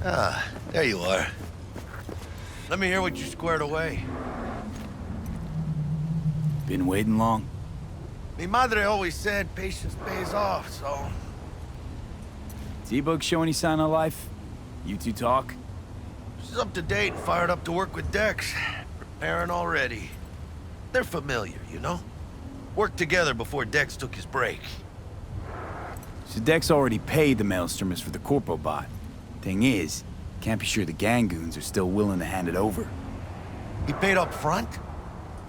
Ah, there you are. Let me hear what you squared away. Been waiting long? Mi madre always said patience pays off, so... T-Bug show any sign of life? You two talk? She's up to date and fired up to work with Dex. Preparing already. They're familiar, you know? Worked together before Dex took his break. So Dex already paid the maelstromers for the Corpo bot. Thing is, can't be sure the Gangoons are still willing to hand it over. He paid up front?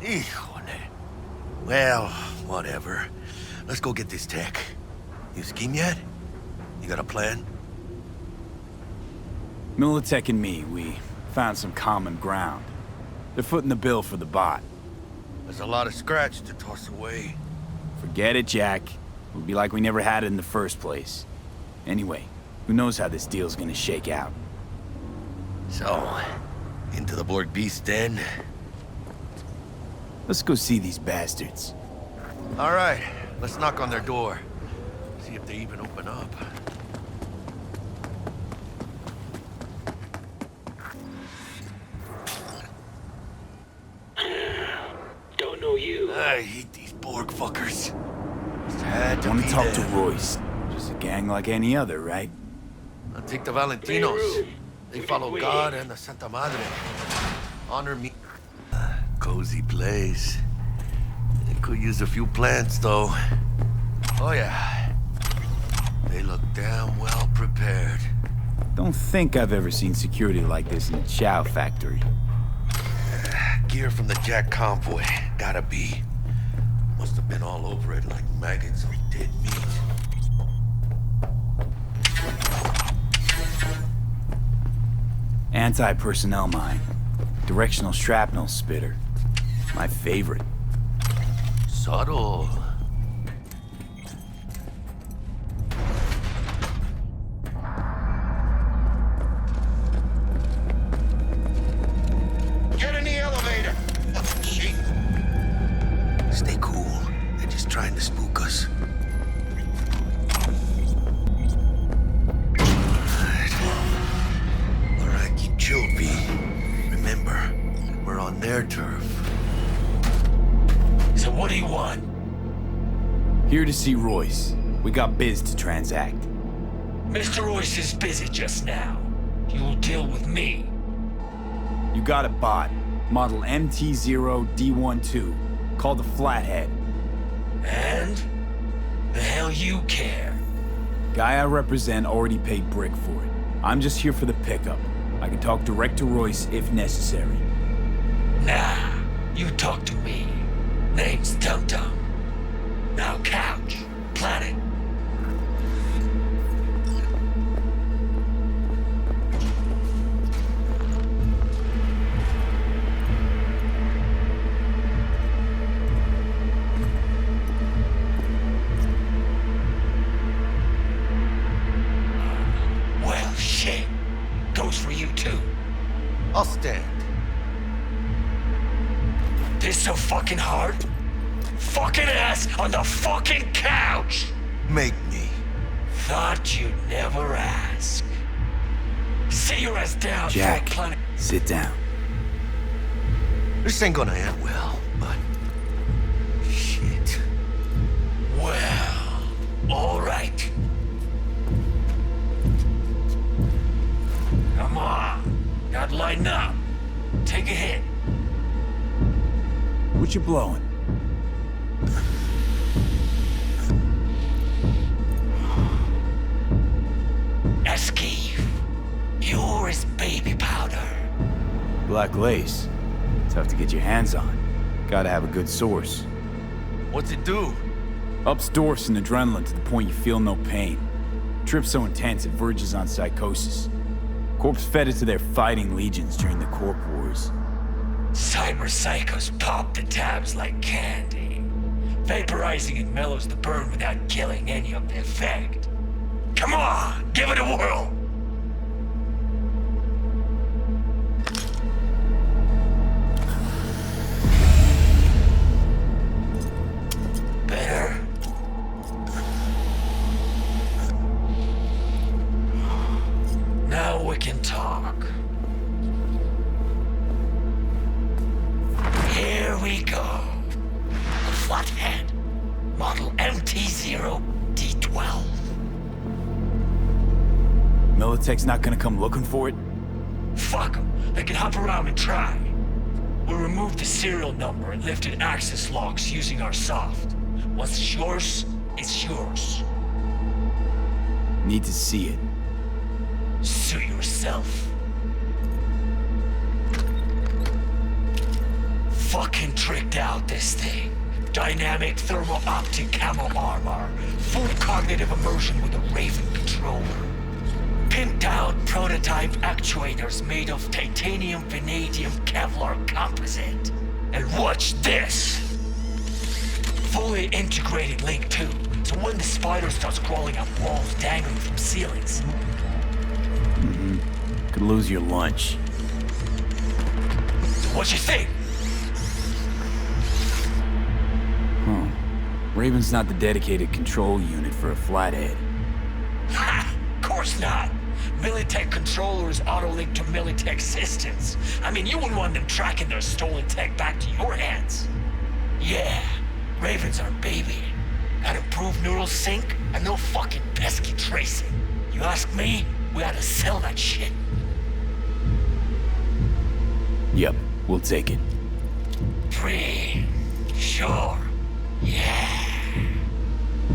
Híjole. Well, whatever. Let's go get this tech. You scheme yet? You got a plan? Militech and me, we found some common ground. They're footing the bill for the bot. There's a lot of scratch to toss away. Forget it, Jack. It would be like we never had it in the first place. Anyway, who knows how this deal's gonna shake out. So, into the Borg Beast den? Let's go see these bastards. All right, let's knock on their door. See if they even open up. Don't know you. I hate these Borg fuckers. Just had to Want be to talk there. to Royce. Just a gang like any other, right? I'll take the Valentinos. They follow God and the Santa Madre. Honor me. Cozy place. They could use a few plants, though. Oh, yeah. They look damn well prepared. Don't think I've ever seen security like this in a chow factory. Gear from the Jack convoy. Gotta be. Must have been all over it like maggots of dead meat. Anti-personnel mine. Directional shrapnel spitter. My favorite. Subtle. Get in the elevator! Fucking shit. Stay cool. They're just trying to spook us. Alright, keep chilled, V. Remember, we're on their turf. So what do you want? Here to see Royce. We got biz to transact. Mr. Royce is busy just now. You'll deal with me. You got a bot. Model MT0D12. Called the Flathead. And? The hell you care? Guy I represent already paid brick for it. I'm just here for the pickup. I can talk direct to Royce if necessary. Nah, you talk to me. Name's Dogtown. Now couch, planet. Well, shit. Goes for you too. I'll stand. This so fucking hard? Fucking ass on the fucking couch! Make me. Thought you'd never ask. Sit your ass down, Jack, planet. sit down. This ain't gonna end well, but... Shit. Well, alright. Come on. Gotta lighten up. Take a hit. What you blowing? Esquive. You're his baby powder. Black lace. Tough to get your hands on. Gotta have a good source. What's it do? Ups dwarfs and adrenaline to the point you feel no pain. Trip so intense it verges on psychosis. Corps fed it to their fighting legions during the Corp Wars. Cyber psychos pop the tabs like candy. Vaporizing it mellows the burn without killing any of the effect. Come on, give it a whirl! Better? Now Now we can talk. Here we go. A flathead. Model MT-0D12. Militech's not gonna come looking for it? Fuck them. They can hop around and try. We'll remove the serial number and lifted access logs using our soft. Once it's yours, it's yours. Need to see it. Suit yourself. Fucking tricked out this thing. Dynamic thermal optic camo armor. Full cognitive immersion with a Raven controller. Pimped out prototype actuators made of titanium, vanadium, Kevlar composite. And watch this! Fully integrated link too, so when the spider starts crawling up walls dangling from ceilings. Could lose your lunch. So what you think? Raven's not the dedicated control unit for a flathead. Ha! Of course not! Militech controllers auto-link to Militech systems. I mean, you wouldn't want them tracking their stolen tech back to your hands. Yeah, Ravens are baby. Got improved neural sync and no fucking pesky tracing. You ask me, we ought to sell that shit. Yep, we'll take it. Free. Sure. Yeah.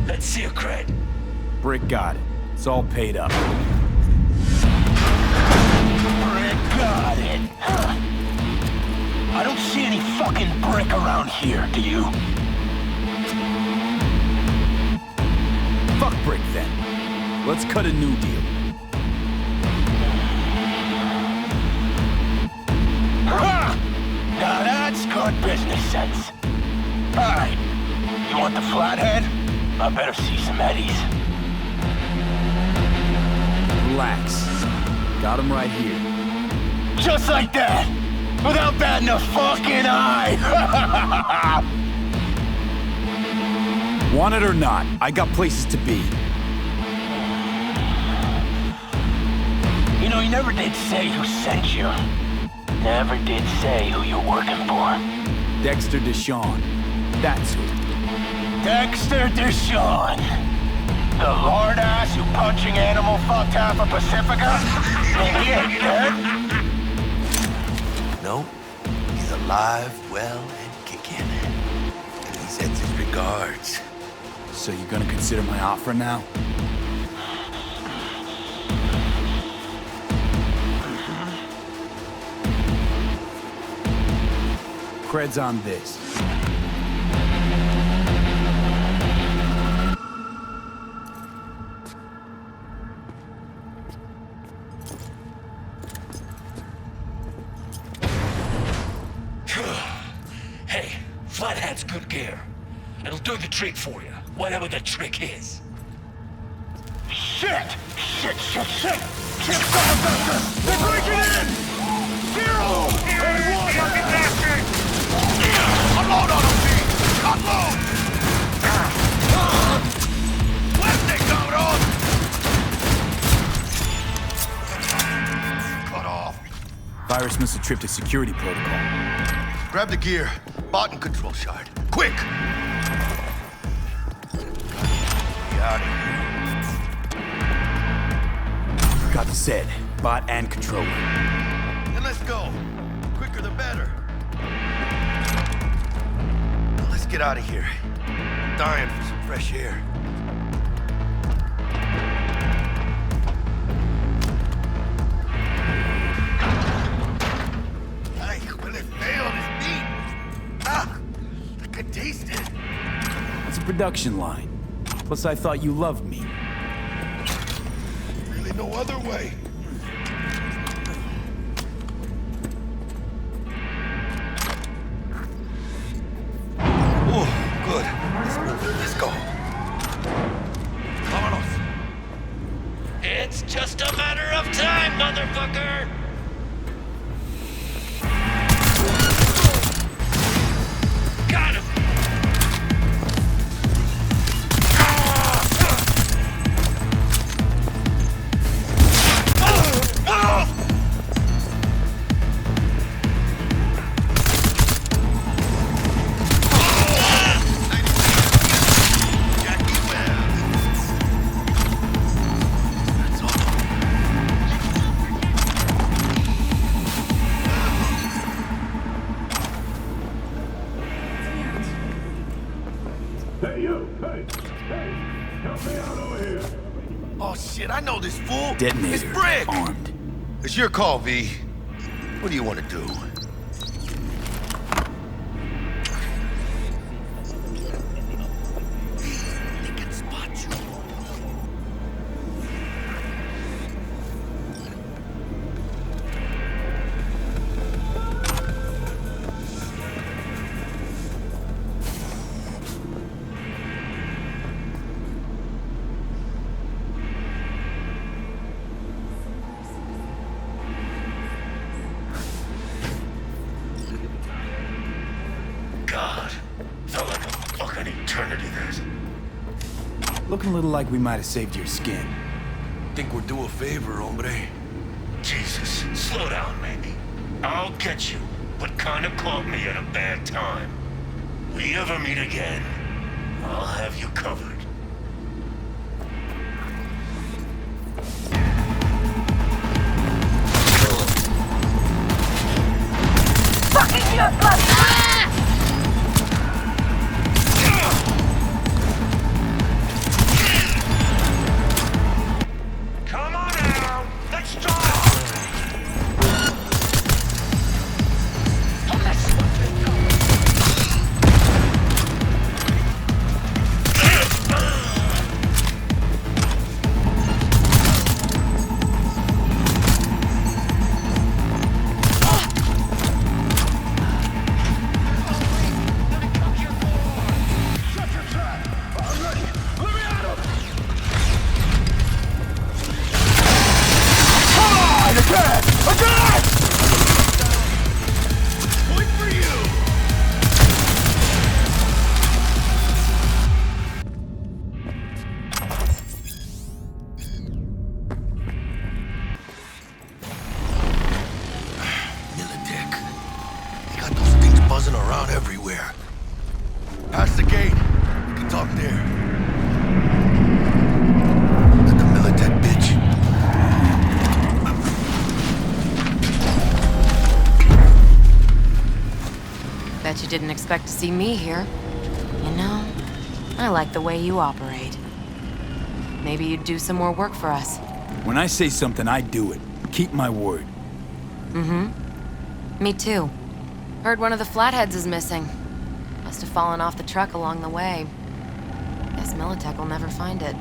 Let's see your cred. Brick got it. It's all paid up. Brick got it. Huh. I don't see any fucking brick around here, do you? Fuck Brick then. Let's cut a new deal. Huh. Now that's good business sense. Alright. You want the flathead? I better see some eddies. Relax. Got him right here. Just like that! Without batting a fucking eye! Want it or not, I got places to be. You know, you never did say who sent you. Never did say who you're working for. Dexter Deshawn. That's who. Dexter Deshawn. The lord-ass who punching animal fucked half of Pacifica? And he ain't dead? No, he's alive, well, and kicking. And he sends his regards. So you're gonna consider my offer now? Cred's on this. Hey, Flathead's good gear. It'll do the trick for you, whatever the trick is. Shit! Shit, shit, shit! Shit, motherfucker! They're breaking in! Zero! And one! Fucking bastard! Unload on him, Pete! Unload! Fuerte, cabrón! Cut off. Virus must have tripped a security protocol. Grab the gear. Bot and control shard. Quick! Get out of here. Got the set. Bot and controller. Then let's go. Quicker the better. Now let's get out of here. I'm dying for some fresh air. Ay, huele feo, this meat. Ah, I can taste it. It's a production line. Plus, I thought you loved me. Really no other way. Oh, good. Let's move. Let's go. Vámonos. It's just a matter of time, motherfucker! Got him! shit, I know this fool. Detonator. It's Brick. Armed. It's your call, V. What do you want to do? They can spot you. God, felt like a fucking eternity this. Looking a little like we might have saved your skin. Think we're due a favor, hombre. Jesus, slow down, maybe. I'll get you, but kinda caught me at a bad time. We ever meet again, I'll have you covered. Fucking your blood! Come on now, let's talk! Buzzing around everywhere. Past the gate. We can talk there. Let the Militech bitch. Bet you didn't expect to see me here. You know, I like the way you operate. Maybe you'd do some more work for us. When I say something, I do it. Keep my word. Me too. Heard one of the flatheads is missing. Must have fallen off the truck along the way. Guess Militech will never find it.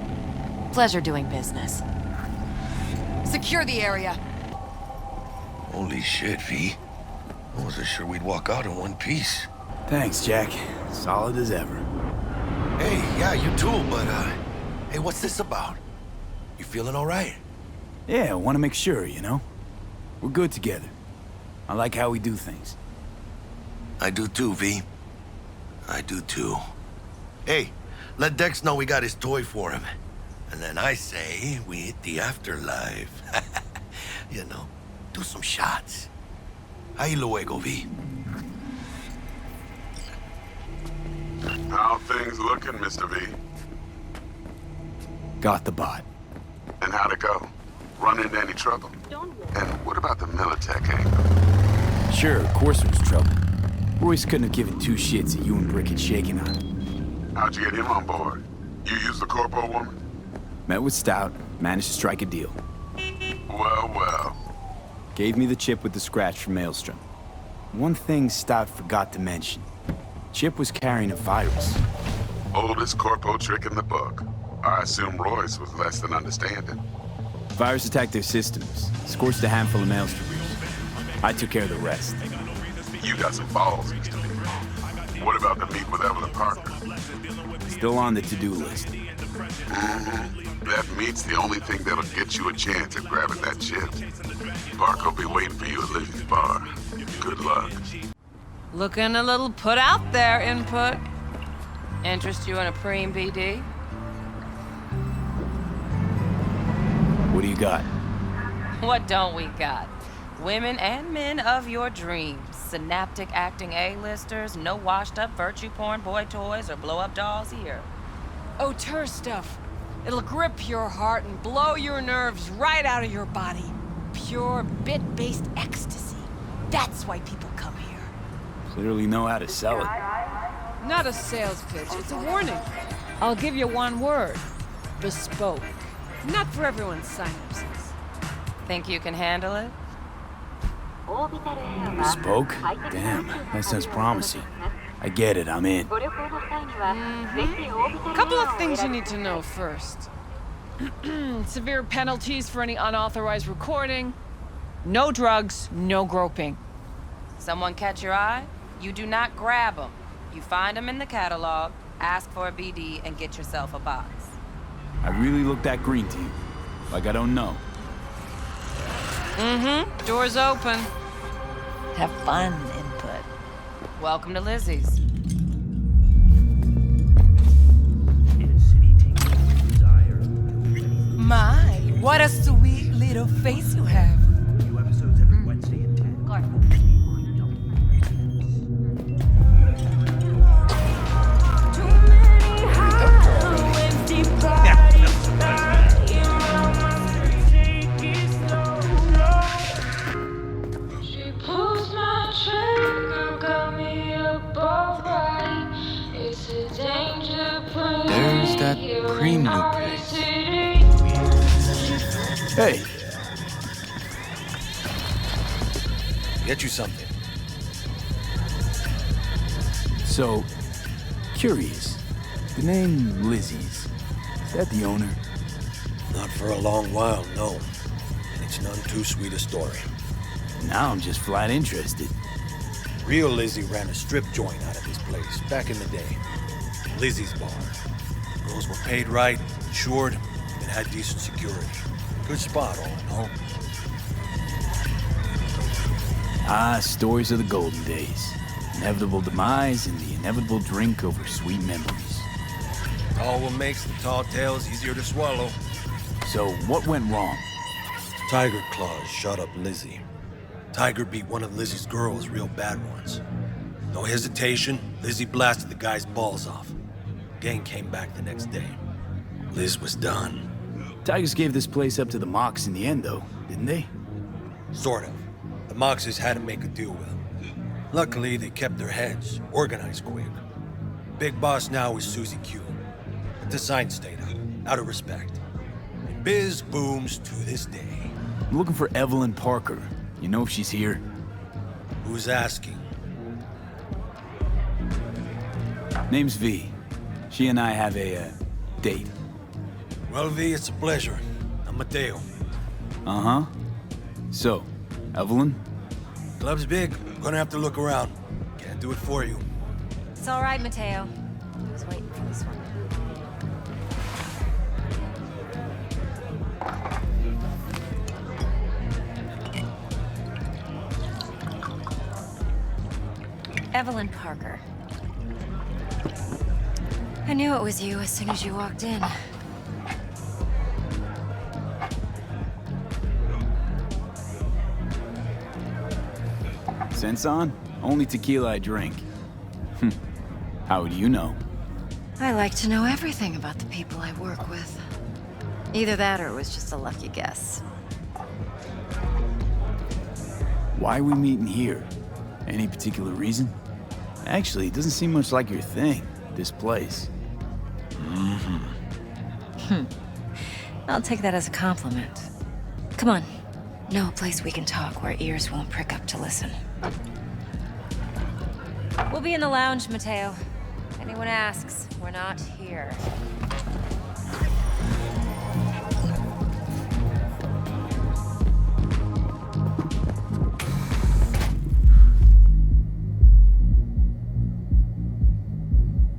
Pleasure doing business. Secure the area. Holy shit, V. I wasn't sure we'd walk out in one piece. Thanks, Jack. Solid as ever. Hey, yeah, you too, but, hey, what's this about? You feeling all right? Yeah, I want to make sure, you know? We're good together. I like how we do things. I do too, V. I do too. Hey, let Dex know we got his toy for him. And then I say we hit the afterlife. You know, do some shots. Ahí luego, V. How things looking, Mr. V? Got the bot. And how'd it go? Run into any trouble? And what about the Militech angle? Sure, of course it was trouble. Royce couldn't have given two shits that you and Brick had shaken on. How'd you get him on board? You used the corpo woman? Met with Stout, managed to strike a deal. Well, well. Gave me the chip with the scratch from Maelstrom. One thing Stout forgot to mention. Chip was carrying a virus. Oldest corpo trick in the book. I assume Royce was less than understanding. Virus attacked their systems, scorched a handful of Maelstromers. I took care of the rest. You got some balls, Mr. V. What about the meet with Evelyn Parker? Still on the to-do list. That meet's the only thing that'll get you a chance at grabbing that chip. Parker'll be waiting for you at Lizzie's bar. Good luck. Looking a little put out there, Input. Interest you in a preem BD? What do you got? What don't we got? Women and men of your dreams. Synaptic acting A-listers, no washed-up virtue porn boy toys or blow-up dolls here. Auteur stuff. It'll grip your heart and blow your nerves right out of your body. Pure bit-based ecstasy. That's why people come here. Clearly know how to sell it. Not a sales pitch, it's a warning. I'll give you one word. Bespoke. Not for everyone's synapses. Think you can handle it? Spoke? Damn, that sounds promising. I get it, I'm in. Couple of things you need to know first. Severe penalties for any unauthorized recording. No drugs, no groping. Someone catch your eye? You do not grab them. You find them in the catalog, ask for a BD, and get yourself a box. I really look that green to you. Like I don't know. Doors open. Have fun, input. Welcome to Lizzie's. My, what a sweet little face you have. There's that cream new place. Hey, Get you something. so, curious. The name Lizzie's, is that the owner? Not for a long while, no. And it's none too sweet a story. Now I'm just flat interested. Real Lizzie ran a strip joint out of this place back in the day. Lizzie's bar. Girls were paid right, insured, and had decent security. Good spot, all in all. Ah, stories of the golden days. Inevitable demise and the inevitable drink over sweet memories. All what makes the tall tales easier to swallow. So, what went wrong? Tiger Claws shot up Lizzie. Tiger beat one of Lizzie's girls real bad once. No hesitation, Lizzie blasted the guy's balls off. Gang came back the next day. Liz was done. Tigers gave this place up to the Mox in the end, though, didn't they? Sort of. The Moxes had to make a deal with them. Luckily, they kept their heads, organized quick. Big boss now is Susie Q. But the sign stayed out of respect. And biz booms to this day. I'm looking for Evelyn Parker. You know if she's here? Who's asking? Name's V. She and I have a, date. Well, V, it's a pleasure. I'm Mateo. Uh-huh. So, Evelyn? Club's big. Gonna have to look around. Can't do it for you. It's all right, Mateo. I was waiting for this one. Evelyn Parker. I knew it was you as soon as you walked in. Sense on? Only tequila I drink. How would you know? I like to know everything about the people I work with. Either that or it was just a lucky guess. Why are we meeting here? Any particular reason? Actually, it doesn't seem much like your thing, this place. I'll take that as a compliment. Come on. Know a place we can talk where ears won't prick up to listen. We'll be in the lounge, Mateo. Anyone asks, we're not here.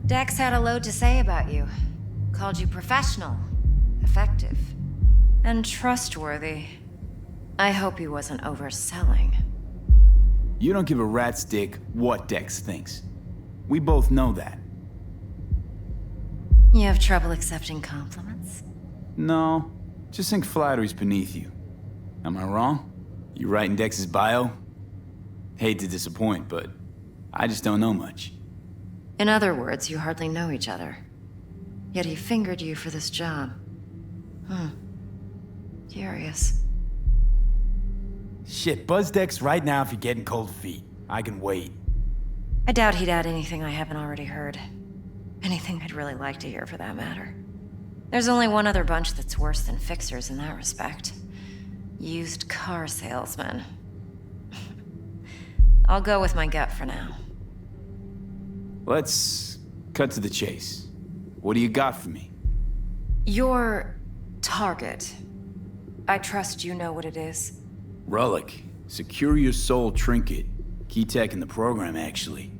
Dex had a load to say about you. Called you professional, effective, and trustworthy. I hope he wasn't overselling. You don't give a rat's dick what Dex thinks. We both know that. You have trouble accepting compliments? No, just think flattery's beneath you. Am I wrong? You writing Dex's bio? Hate to disappoint, but I just don't know much. In other words, you hardly know each other. Yet he fingered you for this job. Curious. Shit, buzz Dex right now if you're getting cold feet. I can wait. I doubt he'd add anything I haven't already heard. Anything I'd really like to hear, for that matter. There's only one other bunch that's worse than fixers in that respect. Used car salesmen. I'll go with my gut for now. Let's cut to the chase. What do you got for me? Your target. I trust you know what it is. Relic. Secure your soul trinket. Key tech in the program, actually.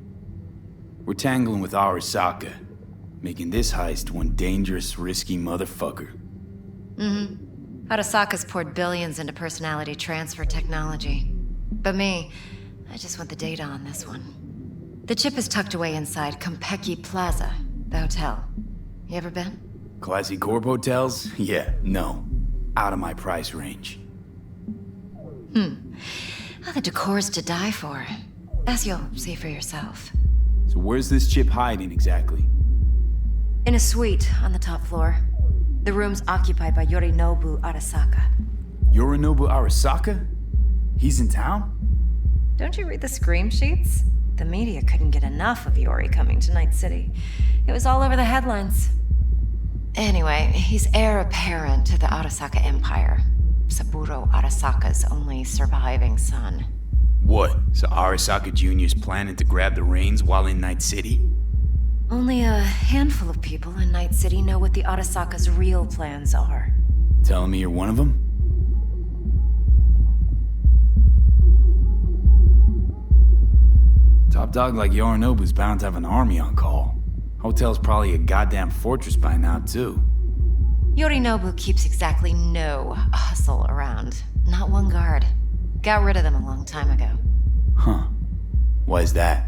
We're tangling with Arasaka, making this heist one dangerous, risky motherfucker. Arasaka's poured billions into personality transfer technology. But me, I just want the data on this one. The chip is tucked away inside Compeki Plaza, the hotel. You ever been? Classy corp hotels? Yeah, no. Out of my price range. Well, the decor's to die for, as you'll see for yourself. So where's this chip hiding exactly? In a suite on the top floor. The room's occupied by Yorinobu Arasaka. Yorinobu Arasaka? He's in town? Don't you read the scream sheets? The media couldn't get enough of Yori coming to Night City. It was all over the headlines. Anyway, he's heir apparent to the Arasaka Empire. Saburo Arasaka's only surviving son. What? So Arasaka Jr.'s planning to grab the reins while in Night City? Only a handful of people in Night City know what the Arasaka's real plans are. Telling me you're one of them? Top dog like Yorinobu's bound to have an army on call. Hotel's probably a goddamn fortress by now, too. Yorinobu keeps exactly no hustle around. Not one guard. Got rid of them a long time ago. Huh. Why is that?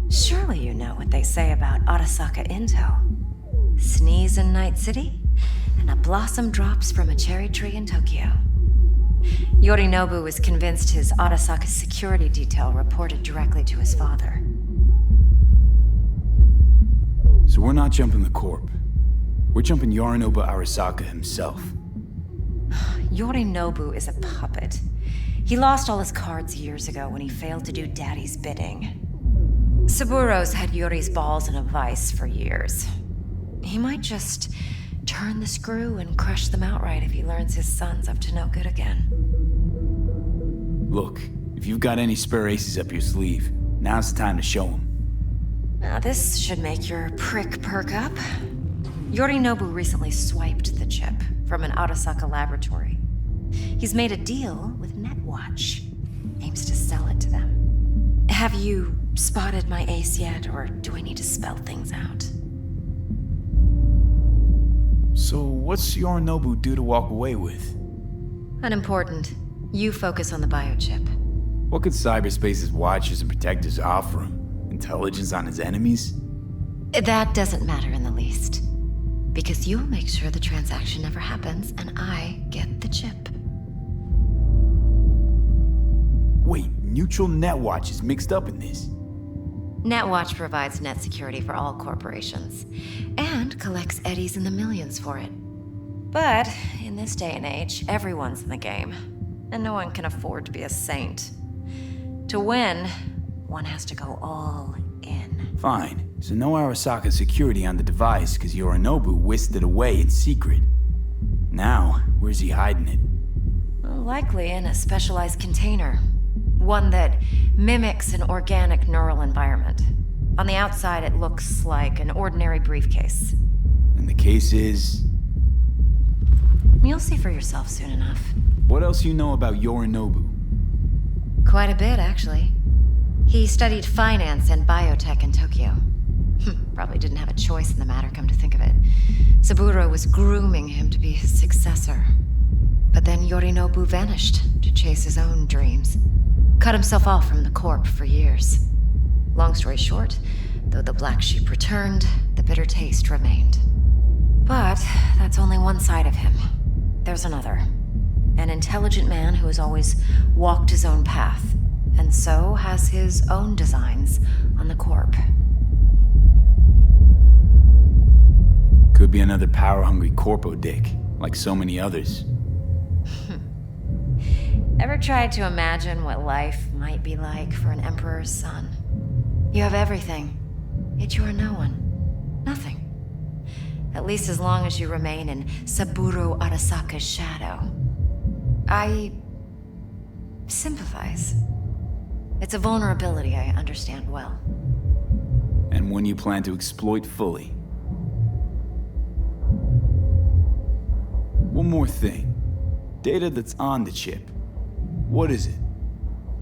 Surely you know what they say about Arasaka intel. Sneeze in Night City, and a blossom drops from a cherry tree in Tokyo. Yorinobu was convinced his Arasaka security detail reported directly to his father. So we're not jumping the Corp. We're jumping Yorinobu Arasaka himself. Yorinobu is a puppet. He lost all his cards years ago when he failed to do Daddy's bidding. Saburo's had Yori's balls in a vice for years. He might just turn the screw and crush them outright if he learns his son's up to no good again. Look, if you've got any spare aces up your sleeve, now's the time to show them. Now this should make your prick perk up. Yorinobu recently swiped the chip from an Arasaka laboratory. He's made a deal with Netwatch. Aims to sell it to them. Have you spotted my ace yet, or do I need to spell things out? So what's Yorinobu due to walk away with? Unimportant. You focus on the biochip. What could cyberspace's watchers and protectors offer him? Intelligence on his enemies? That doesn't matter in the least. Because you'll make sure the transaction never happens, and I get the chip. Wait, neutral Netwatch is mixed up in this. Netwatch provides net security for all corporations, and collects eddies in the millions for it. But in this day and age, everyone's in the game, and no one can afford to be a saint. To win, one has to go all in. Fine. So no Arasaka security on the device because Yorinobu whisked it away in secret. Now, where's he hiding it? Well, likely in a specialized container. One that mimics an organic neural environment. On the outside, it looks like an ordinary briefcase. And the case is? You'll see for yourself soon enough. What else you know about Yorinobu? Quite a bit, actually. He studied finance and biotech in Tokyo. Probably didn't have a choice in the matter, come to think of it. Saburo was grooming him to be his successor. But then Yorinobu vanished to chase his own dreams. Cut himself off from the Corp for years. Long story short, though the black sheep returned, the bitter taste remained. But that's only one side of him. There's another. An intelligent man who has always walked his own path, and so has his own designs on the Corp. Could be another power-hungry corpo dick, like so many others. Ever tried to imagine what life might be like for an emperor's son? You have everything, yet you are no one. Nothing. At least as long as you remain in Saburo Arasaka's shadow. I sympathize. It's a vulnerability I understand well. And one you plan to exploit fully. One more thing. Data that's on the chip. What is it?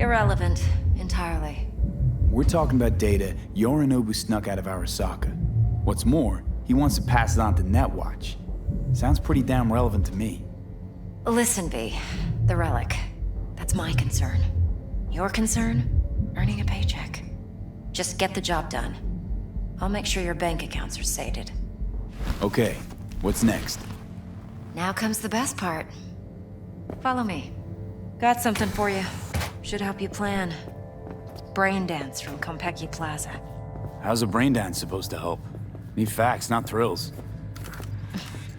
Irrelevant, entirely. We're talking about data Yorinobu snuck out of Arasaka. What's more, he wants to pass it on to Netwatch. Sounds pretty damn relevant to me. Listen, V. The relic. That's my concern. Your concern? Earning a paycheck. Just get the job done. I'll make sure your bank accounts are sated. Okay, what's next? Now comes the best part. Follow me. Got something for you. Should help you plan. Brain dance from Konpeki Plaza. How's a brain dance supposed to help? Need facts, not thrills.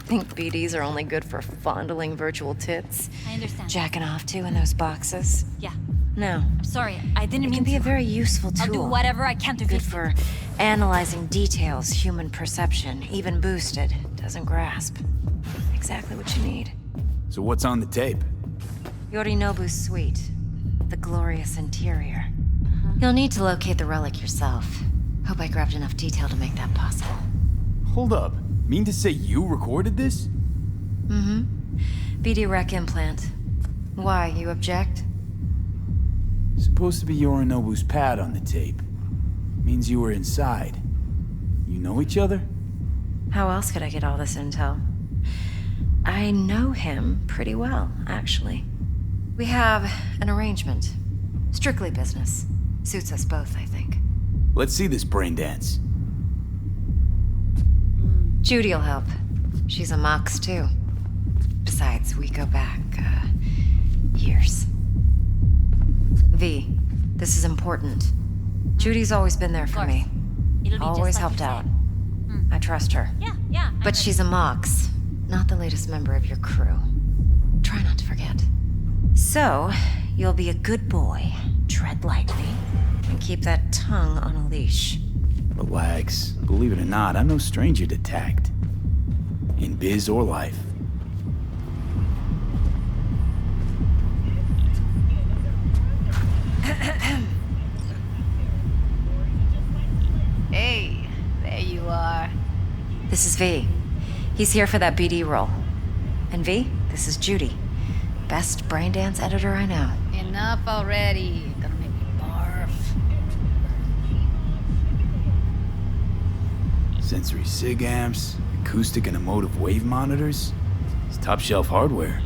Think BDs are only good for fondling virtual tits? I understand. Jacking off to in those boxes? Yeah. No. I'm sorry, I didn't It mean can be to. a very useful tool. I'll do whatever I can to Good fix for analyzing details human perception, even boosted, doesn't grasp. Exactly what you need. So what's on the tape? Yorinobu's suite. The glorious interior. You'll need to locate the relic yourself. Hope I grabbed enough detail to make that possible. Hold up. Mean to say you recorded this? Mm-hmm. BD rec implant. Why, you object? Supposed to be Yorinobu's pad on the tape. Means you were inside. You know each other? How else could I get all this intel? I know him pretty well, actually. We have an arrangement. Strictly business. Suits us both, I think. Let's see this brain dance. Judy'll help. She's a Mox, too. Besides, we go back, years. V, this is important. Judy's always been there for me. It'll be Always just like helped you out. said. I trust her. Yeah. But she's a Mox, not the latest member of your crew. Try not to forget. So, you'll be a good boy, tread lightly, and keep that tongue on a leash. Relax. Believe it or not, I'm no stranger to tact. In biz or life. Hey, there you are. This is V. He's here for that BD role. And V, this is Judy. Best brain dance editor I know. Enough already. Gonna make me barf. Sensory sig amps, acoustic and emotive wave monitors. It's top shelf hardware.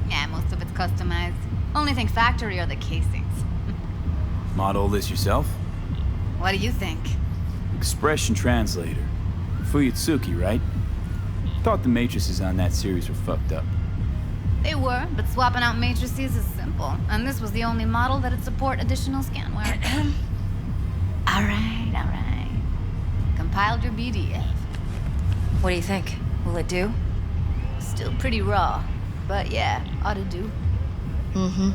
Yeah, most of it's customized. Only thing factory are the casings. Model this yourself? What do you think? Expression translator. Fuyutsuki, right? Thought the matrices on that series were fucked up. They were, but swapping out matrices is simple. And this was the only model that'd support additional scanware. All right. Compiled your BDF. What do you think? Will it do? Still pretty raw, but yeah, ought to do. Mm-hmm.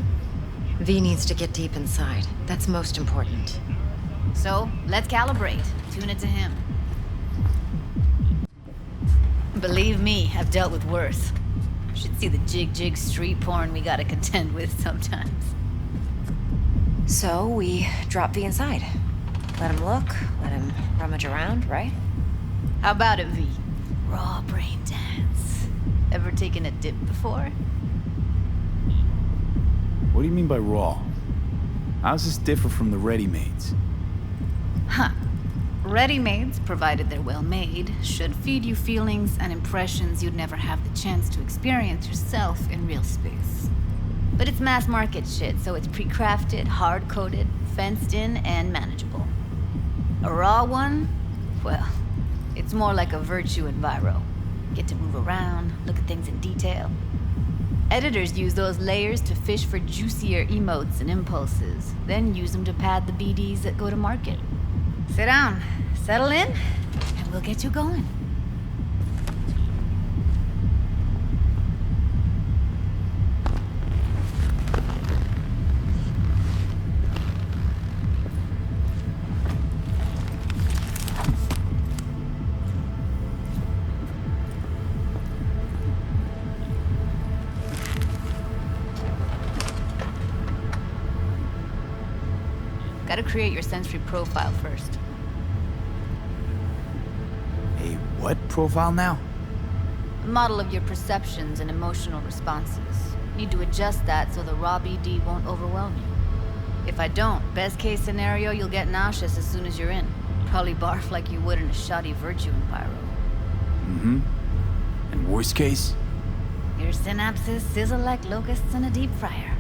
V needs to get deep inside. That's most important. So, let's calibrate. Tune it to him. Believe me, I've dealt with worse. Should see the jig street porn we gotta contend with sometimes. So, we drop V inside. Let him look, let him rummage around, right? How about it, V? Raw brain dance. Ever taken a dip before? What do you mean by raw? How's this differ from the ready-mades? Huh. Ready-mades, provided they're well made, should feed you feelings and impressions you'd never have the chance to experience yourself in real space. But it's mass market shit, so it's pre-crafted, hard-coded, fenced in, and manageable. A raw one? Well, it's more like a virtue enviro. Get to move around, look at things in detail. Editors use those layers to fish for juicier emotes and impulses, then use them to pad the BDs that go to market. Sit down, settle in, and we'll get you going. Gotta create your sensory profile first. A what profile now? A model of your perceptions and emotional responses. Need to adjust that so the raw BD won't overwhelm you. If I don't, best case scenario, you'll get nauseous as soon as you're in. Probably barf like you would in a shoddy virtue enviro. Mm-hmm. And worst case? Your synapses sizzle like locusts in a deep fryer.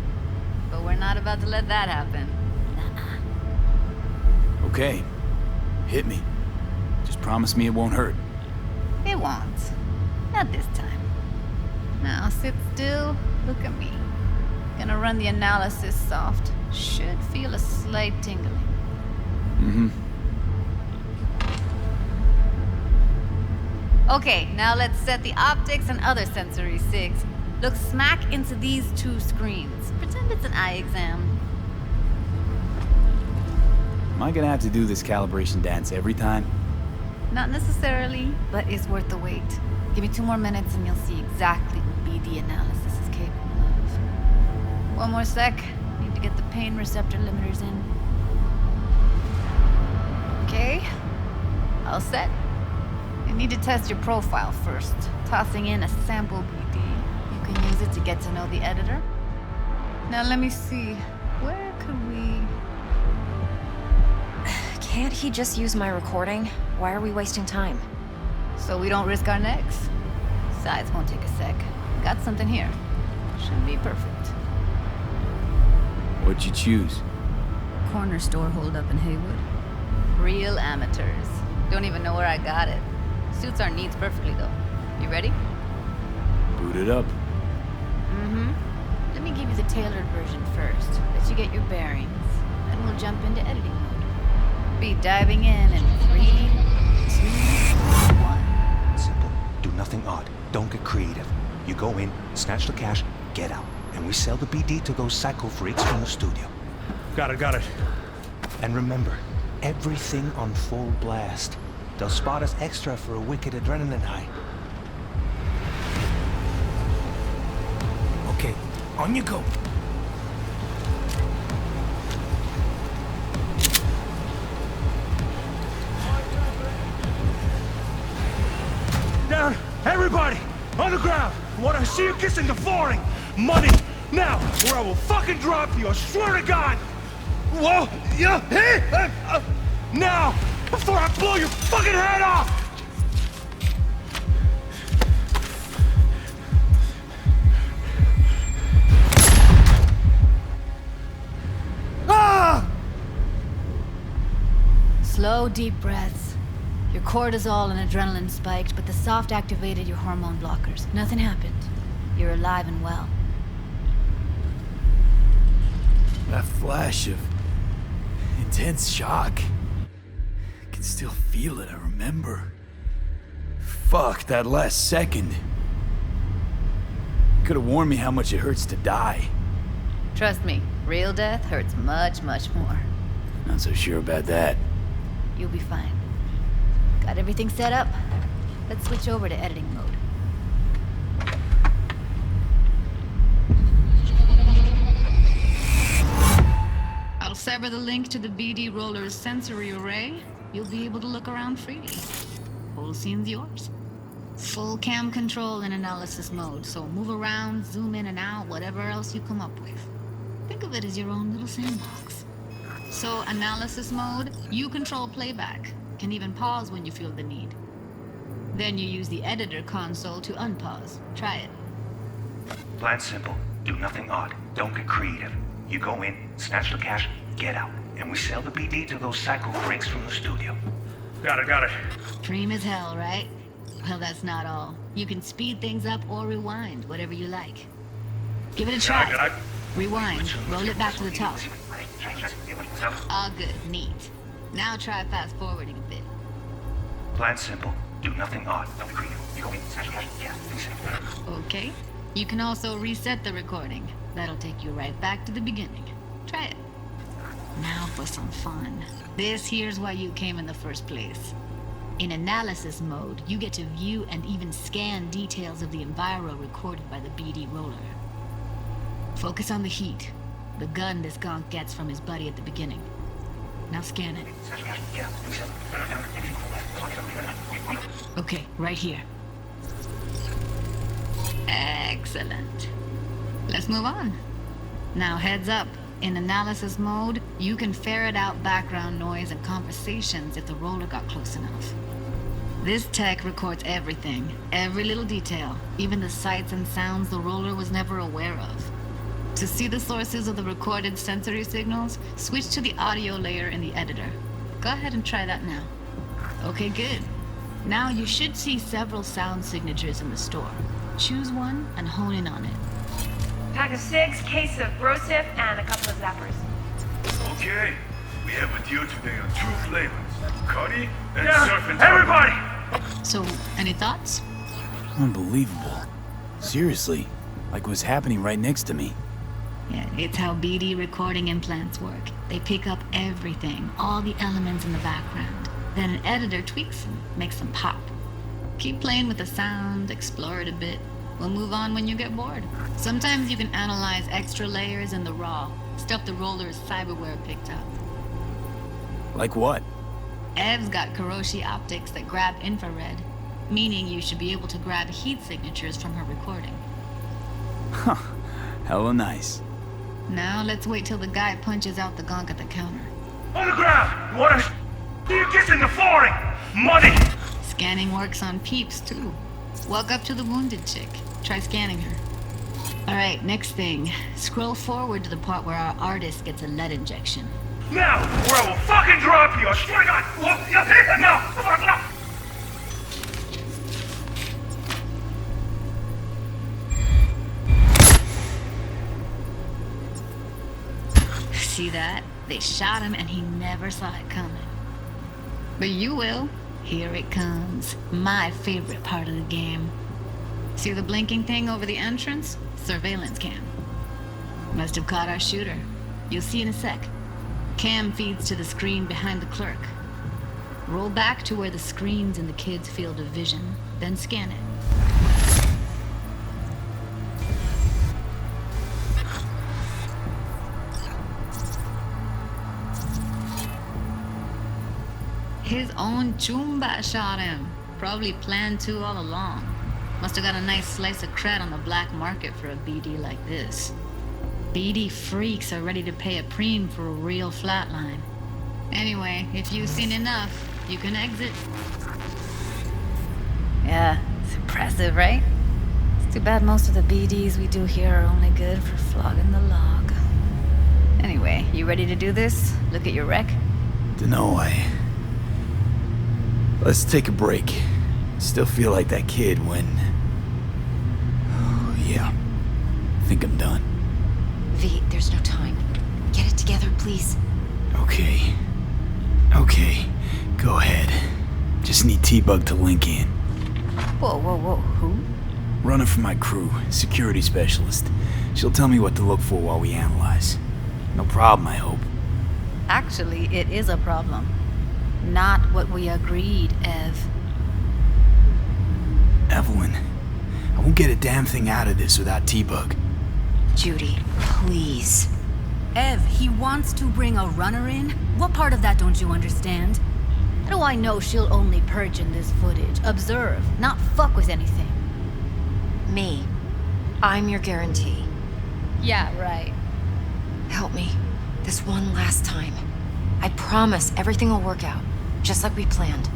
But we're not about to let that happen. Nuh-uh. Okay. Hit me. Just promise me it won't hurt. It won't. Not this time. Now sit still, look at me. Gonna run the analysis soft. Should feel a slight tingling. Mm-hmm. Okay, now let's set the optics and other sensory sigs. Look smack into these two screens. Pretend it's an eye exam. Am I gonna have to do this calibration dance every time? Not necessarily, but it's worth the wait. Give me 2 more minutes and you'll see exactly what BD analysis is capable of. 1 more sec. Need to get the pain receptor limiters in. Okay. All set. You need to test your profile first. Tossing in a sample BD. You can use it to get to know the editor. Now let me see. Where could we... Can't he just use my recording? Why are we wasting time? So we don't risk our necks? Besides, won't take a sec. Got something here. Should be perfect. What'd you choose? Corner store holdup in Haywood. Real amateurs. Don't even know where I got it. Suits our needs perfectly, though. You ready? Boot it up. Mm-hmm. Let me give you the tailored version first. Let you get your bearings. Then we'll jump into editing mode. Be diving in 3, 2, 1. Simple. Do nothing odd. Don't get creative. You go in, snatch the cash, get out. And we sell the BD to those psycho freaks from the studio. Got it. And remember, everything on full blast. They'll spot us extra for a wicked adrenaline high. Okay, on you go. Down! Everybody! On the ground! I want to see you kissing the flooring! Money! Now! Or I will fucking drop you! I swear to God! Whoa! Yeah! Hey! Now! Before I blow your fucking head off! Ah! Slow, deep breaths. Your cortisol and adrenaline spiked, but the soft activated your hormone blockers. Nothing happened. You're alive and well. That flash of intense shock. I can still feel it, I remember. Fuck, that last second. Could have warned me how much it hurts to die. Trust me, real death hurts much, much more. Not so sure about that. You'll be fine. Got everything set up? Let's switch over to editing mode. I'll sever the link to the BD Roller's sensory array. You'll be able to look around freely. Whole scene's yours. Full cam control in analysis mode, so move around, zoom in and out, whatever else you come up with. Think of it as your own little sandbox. So, analysis mode, you control playback. Can even pause when you feel the need. Then you use the editor console to unpause. Try it. Plan simple. Do nothing odd. Don't get creative. You go in, snatch the cash, get out. And we sell the BD to those psycho freaks from the studio. Got it. Dream as hell, right? Well, that's not all. You can speed things up or rewind, whatever you like. Give it a try. Rewind. Roll it back to the top. All good. Neat. Now try fast forwarding a bit. Plan simple. Do nothing odd. Don't be creative. You go in, snatch the cash, yeah, Okay. You can also reset the recording. That'll take you right back to the beginning. Try it. Now for some fun. This here's why you came in the first place. In analysis mode, you get to view and even scan details of the enviro recorded by the BD roller. Focus on the heat, the gun this gonk gets from his buddy at the beginning. Now scan it. Okay, right here. Excellent. Let's move on. Now heads up. In analysis mode, you can ferret out background noise and conversations if the roller got close enough. This tech records everything, every little detail, even the sights and sounds the roller was never aware of. To see the sources of the recorded sensory signals, switch to the audio layer in the editor. Go ahead and try that now. Okay, good. Now you should see several sound signatures in the store. Choose one and hone in on it. Pack of cigs, case of brosif, and a couple of zappers. Okay, we have a deal today on 2 flavors. Cuddy and surf and everybody! So, any thoughts? Unbelievable. Seriously, like what's happening right next to me. Yeah, it's how BD recording implants work. They pick up everything, all the elements in the background. Then an editor tweaks them, makes them pop. Keep playing with the sound, explore it a bit. We'll move on when you get bored. Sometimes you can analyze extra layers in the raw, stuff the roller's cyberware picked up. Like what? Ev's got Kiroshi optics that grab infrared, meaning you should be able to grab heat signatures from her recording. Huh. Hella nice. Now let's wait till the guy punches out the gonk at the counter. On the ground! What a you kissing the flooring! Money! Scanning works on peeps, too. Walk up to the wounded chick. Try scanning her. Alright, next thing. Scroll forward to the part where our artist gets a lead injection. Now, or I will fucking drop you! I swear to God! No! See that? They shot him and he never saw it coming. But you will. Here it comes. My favorite part of the game. See the blinking thing over the entrance? Surveillance cam. Must have caught our shooter. You'll see in a sec. Cam feeds to the screen behind the clerk. Roll back to where the screen's in the kid's field of vision, then scan it. His own Chumba shot him. Probably planned to all along. Must have got a nice slice of cred on the black market for a BD like this. BD freaks are ready to pay a preem for a real flatline. Anyway, if you've seen enough, you can exit. Yeah, it's impressive, right? It's too bad most of the BDs we do here are only good for flogging the log. Anyway, you ready to do this? Look at your rec? Dunno, Let's take a break. Still feel like that kid when... Oh, yeah. I think I'm done. V, there's no time. Get it together, please. Okay. Go ahead. Just need T-Bug to link in. Whoa, who? Runner for my crew, security specialist. She'll tell me what to look for while we analyze. No problem, I hope. Actually, it is a problem. Not what we agreed, Ev. Evelyn, I won't get a damn thing out of this without T-Bug. Judy, please. Ev, he wants to bring a runner in? What part of that don't you understand? How do I know she'll only purge in this footage? Observe, not fuck with anything. Me. I'm your guarantee. Yeah, right. Help me. This one last time. I promise everything will work out. Just like we planned.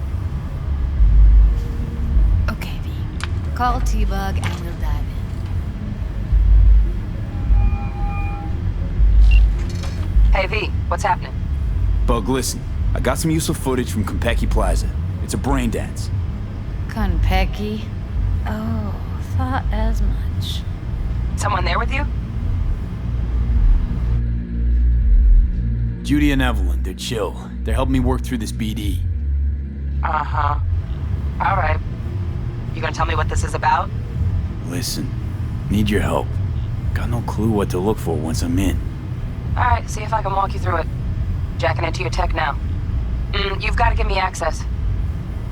Okay, V. Call T-Bug and we'll dive in. Hey, V. What's happening? Bug, listen. I got some useful footage from Konpeki Plaza. It's a brain dance. Konpeki? Oh, thought as much. Someone there with you? Judy and Evelyn, they're chill. They're helping me work through this BD. Uh-huh. All right. You gonna tell me what this is about? Listen, need your help. Got no clue what to look for once I'm in. All right, see if I can walk you through it. Jacking into your tech now. You've got to give me access.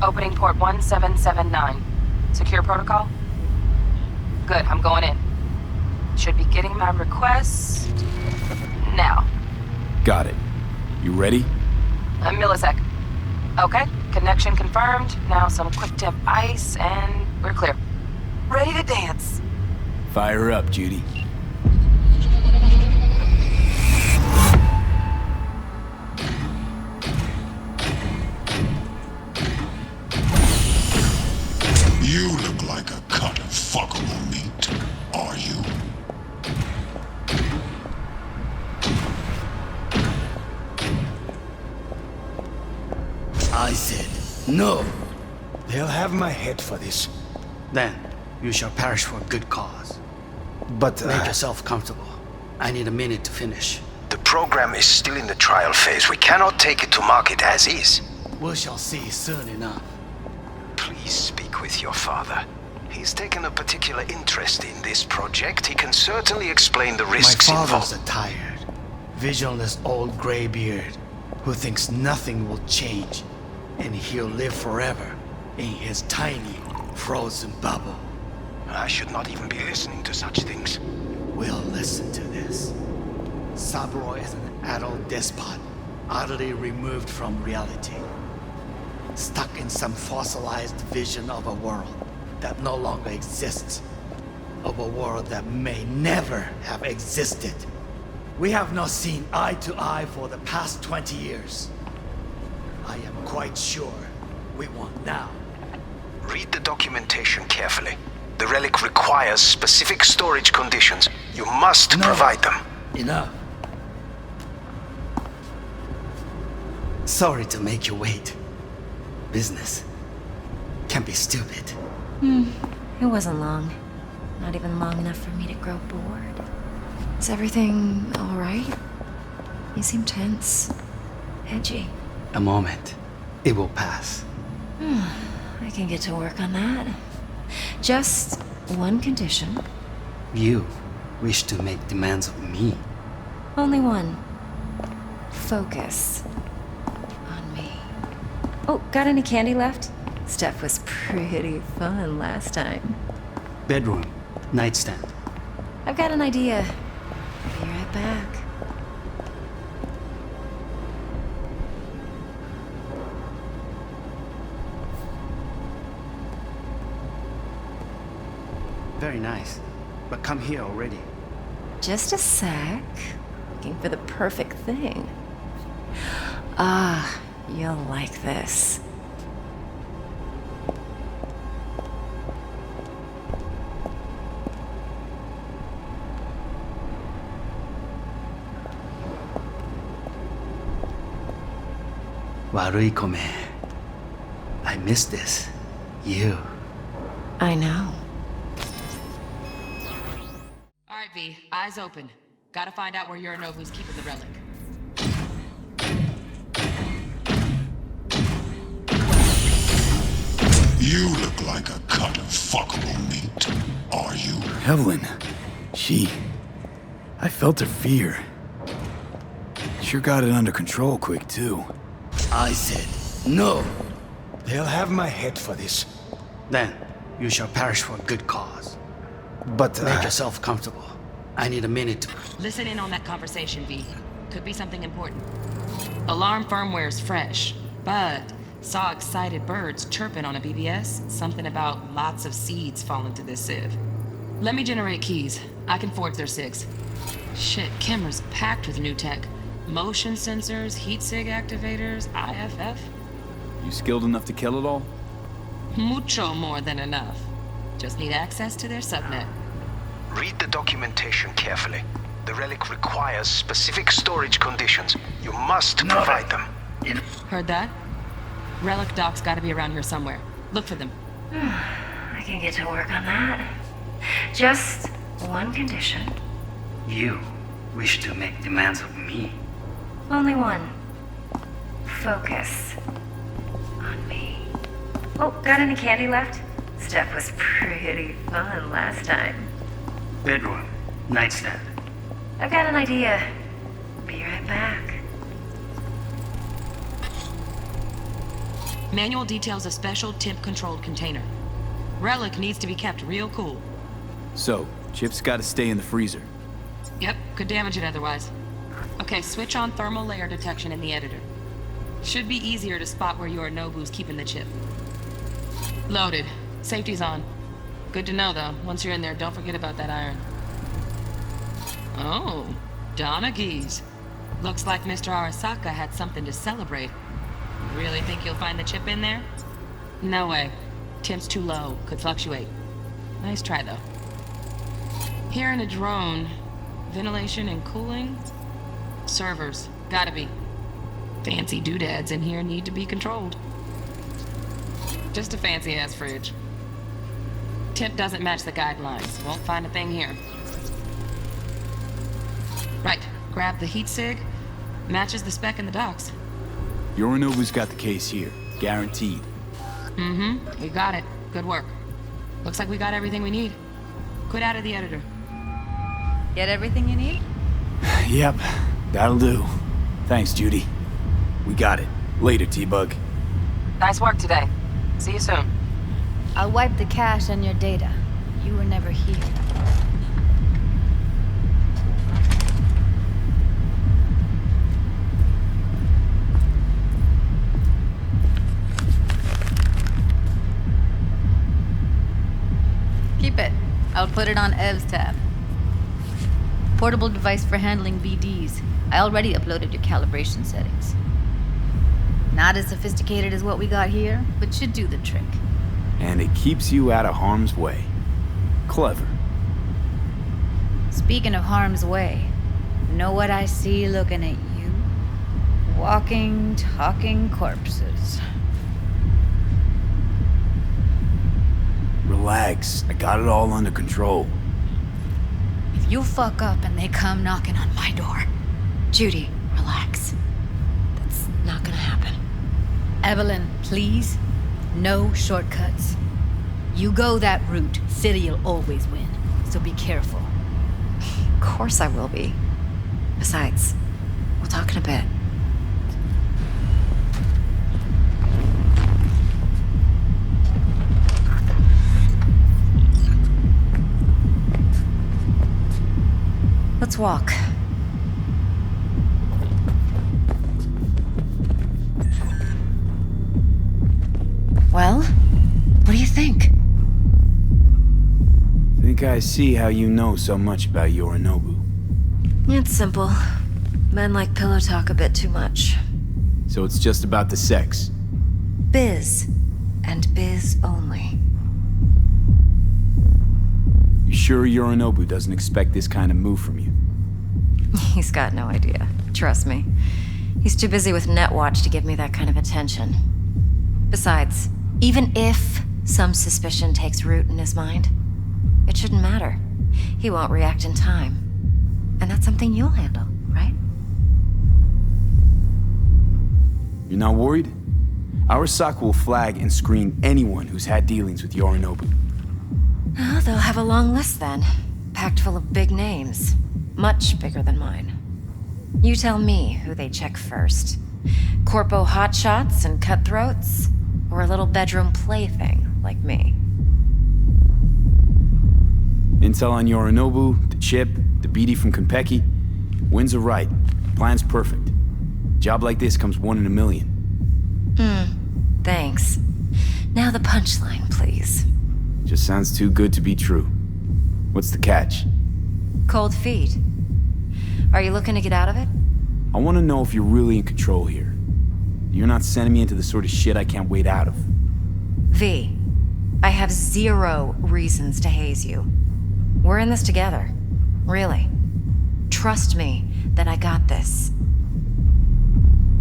Opening port 1779. Secure protocol? Good, I'm going in. Should be getting my request now. Got it. You ready? A millisec. Okay, connection confirmed. Now some quick temp ice, and we're clear. Ready to dance. Fire her up, Judy. You look like a cut of fuckable meat, are you? I said, no. They'll have my head for this. Then, you shall perish for a good cause. But make yourself comfortable. I need a minute to finish. The program is still in the trial phase. We cannot take it to market as is. We shall see soon enough. Please speak with your father. He's taken a particular interest in this project. He can certainly explain the risks My involved. father's a tired, visionless old graybeard who thinks nothing will change, and he'll live forever in his tiny, frozen bubble. I should not even be listening to such things. We'll listen to this. Saburo is an adult despot, utterly removed from reality. Stuck in some fossilized vision of a world that no longer exists. Of a world that may never have existed. We have not seen eye to eye for the past 20 years. I am quite sure we want now. Read the documentation carefully. The relic requires specific storage conditions. You must provide them. Enough. Sorry to make you wait. Business can be stupid. It wasn't long. Not even long enough for me to grow bored. Is everything all right? You seem tense. Edgy. A moment. It will pass. I can get to work on that. Just one condition. You wish to make demands of me. Only one. Focus on me. Oh, got any candy left? Stuff was pretty fun last time. Bedroom. Nightstand. I've got an idea. Be right back. Very nice. But come here already. Just a sec. Looking for the perfect thing. Ah, you'll like this. Warui kome. I miss this. You. I know. All right, V. Eyes open. Gotta find out where Yorinobu's keeping the relic. You look like a cut of fuckable meat, are you? Evelyn. I felt her fear. Sure got it under control quick, too. I said, no. They'll have my head for this. Then, you shall perish for a good cause. But make yourself comfortable. I need a minute to... Listen in on that conversation, V. Could be something important. Alarm firmware's fresh, but saw excited birds chirping on a BBS. Something about lots of seeds falling to this sieve. Let me generate keys. I can forge their SIGs. Shit, camera's packed with new tech. Motion sensors, heat sig activators, IFF. You skilled enough to kill it all? Mucho more than enough. Just need access to their subnet. Read the documentation carefully. The relic requires specific storage conditions. You must provide them. Heard that? Relic docs gotta be around here somewhere. Look for them. I can get to work on that. Just one condition. You wish to make demands of me. Only one. Focus on me. Oh, got any candy left? Stuff was pretty fun last time. Bedroom. Nightstand. I've got an idea. Be right back. Manual details a special temp-controlled container. Relic needs to be kept real cool. So, chips gotta stay in the freezer. Yep, could damage it otherwise. Okay, switch on thermal layer detection in the editor. Should be easier to spot where Yorinobu's keeping the chip. Loaded. Safety's on. Good to know, though. Once you're in there, don't forget about that iron. Oh, Donaghy's. Looks like Mr. Arasaka had something to celebrate. Really think you'll find the chip in there? No way. Temp's too low. Could fluctuate. Nice try, though. Here in a drone, ventilation and cooling? Servers. Gotta be. Fancy doodads in here need to be controlled. Just a fancy-ass fridge. Temp doesn't match the guidelines. Won't find a thing here. Right. Grab the heat sig. Matches the spec in the docks. Yorinobu's got the case here. Guaranteed. Mm-hmm. We got it. Good work. Looks like we got everything we need. Quit out of the editor. Get everything you need? Yep. That'll do. Thanks, Judy. We got it. Later, T-Bug. Nice work today. See you soon. I'll wipe the cache and your data. You were never here. Keep it. I'll put it on Ev's tab. Portable device for handling VDs. I already uploaded your calibration settings. Not as sophisticated as what we got here, but should do the trick. And it keeps you out of harm's way. Clever. Speaking of harm's way, know what I see looking at you? Walking, talking corpses. Relax. I got it all under control. If you fuck up and they come knocking on my door... Judy, relax. That's not gonna happen. Evelyn, please. No shortcuts. You go that route, City'll always win. So be careful. Of course I will be. Besides, we'll talk in a bit. Let's walk. Well, what do you think? I think I see how you know so much about Yorinobu. It's simple. Men like pillow talk a bit too much. So it's just about the sex. Biz. And biz only. You sure Yorinobu doesn't expect this kind of move from you? He's got no idea. Trust me. He's too busy with Netwatch to give me that kind of attention. Besides, even if some suspicion takes root in his mind, it shouldn't matter. He won't react in time. And that's something you'll handle, right? You're not worried? Arasaka will flag and screen anyone who's had dealings with Yorinobu. Oh, they'll have a long list then. Packed full of big names. Much bigger than mine. You tell me who they check first. Corpo hotshots and cutthroats? Or a little bedroom plaything like me? Intel on Yorinobu, the chip, the BD from Konpeki. Winds are right. Plan's perfect. Job like this comes 1 in a million. Thanks. Now the punchline, please. Just sounds too good to be true. What's the catch? Cold feet. Are you looking to get out of it? I want to know if you're really in control here. You're not sending me into the sort of shit I can't wait out of. V, I have 0 reasons to haze you. We're in this together. Really. Trust me that I got this.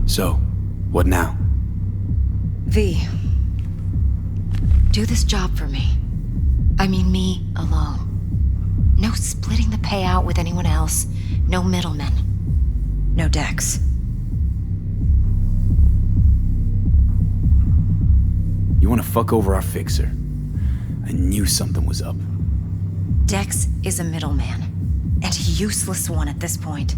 So, what now? V, do this job for me. I mean me alone. No splitting the payout with anyone else. No middlemen. No Dex. You want to fuck over our fixer? I knew something was up. Dex is a middleman. And a useless one at this point.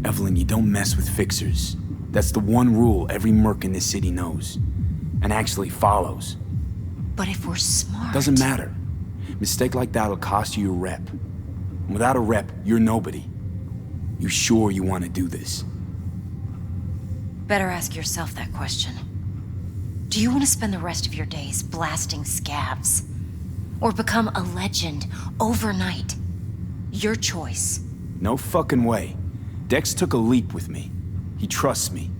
Evelyn, you don't mess with fixers. That's the one rule every merc in this city knows. And actually follows. But if we're smart... Doesn't matter. Mistake like that'll cost you your rep. And without a rep, you're nobody. You sure you want to do this? Better ask yourself that question. Do you want to spend the rest of your days blasting scavs? Or become a legend overnight? Your choice. No fucking way. Dex took a leap with me. He trusts me.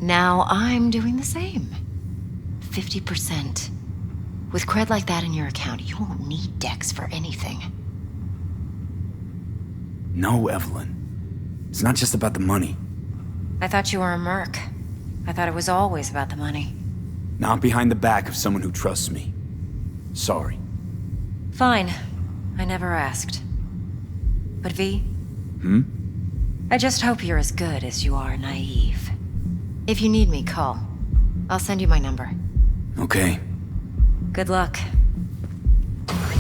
Now I'm doing the same. 50%. With cred like that in your account, you won't need Dex for anything. No, Evelyn. It's not just about the money. I thought you were a merc. I thought it was always about the money. Not behind the back of someone who trusts me. Sorry. Fine. I never asked. But V? I just hope you're as good as you are naive. If you need me, call. I'll send you my number. Okay. Good luck.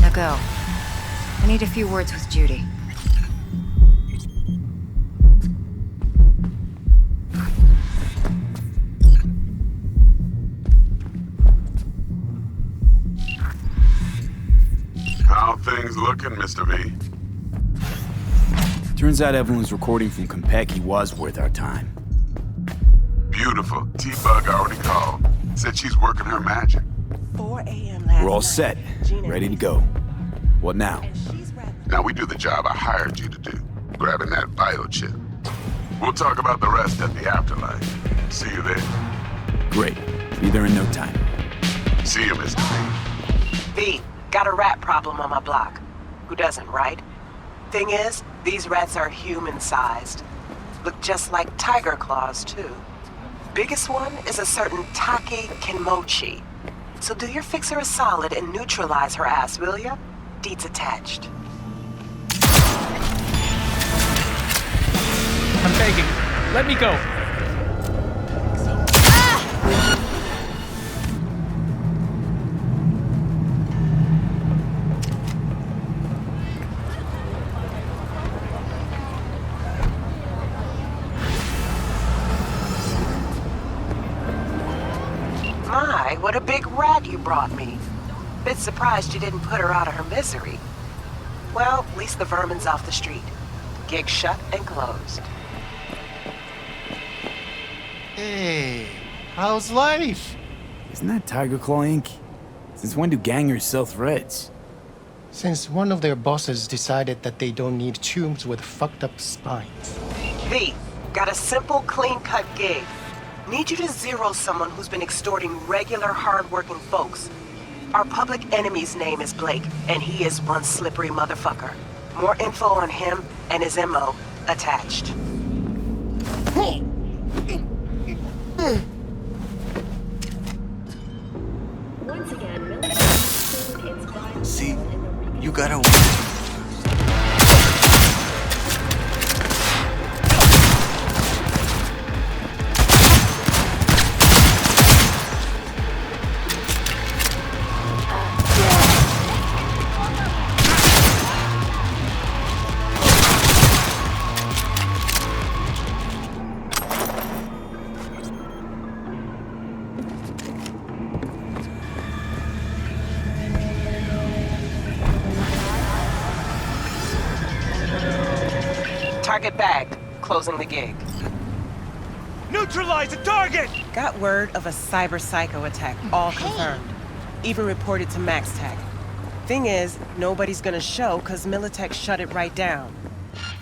Now go. I need a few words with Judy. How things looking, Mr. V? Turns out Evelyn's recording from Compeki was worth our time. Beautiful. T-Bug already called. Said she's working her magic. 4 a.m. last We're all night, set. Gina Ready to go. What now? Now we do the job I hired you to do. Grabbing that biochip. We'll talk about the rest at the afterlife. See you there. Great. Be there in no time. See you, Mr. V, got a rat problem on my block. Who doesn't, right? Thing is, these rats are human-sized. Look just like tiger claws, too. Biggest one is a certain Take Kenmochi. So do your fixer a solid and neutralize her ass, will ya? Deed's attached. I'm begging. Let me go. My, what a big rat you brought me. Bit surprised you didn't put her out of her misery. Well, at least the vermin's off the street. Gig shut and closed. Hey, how's life? Isn't that Tiger Claw Inc? Since when do gangers sell threads? Since one of their bosses decided that they don't need tombs with fucked up spines. V, got a simple, clean-cut gig. Need you to zero someone who's been extorting regular, hard-working folks. Our public enemy's name is Blake, and he is one slippery motherfucker. More info on him and his MO attached. See, you gotta... Target bagged. Closing the gig. Neutralize the target! Got word of a cyber psycho attack, all confirmed. Even reported to MaxTech. Thing is, nobody's gonna show cause Militech shut it right down.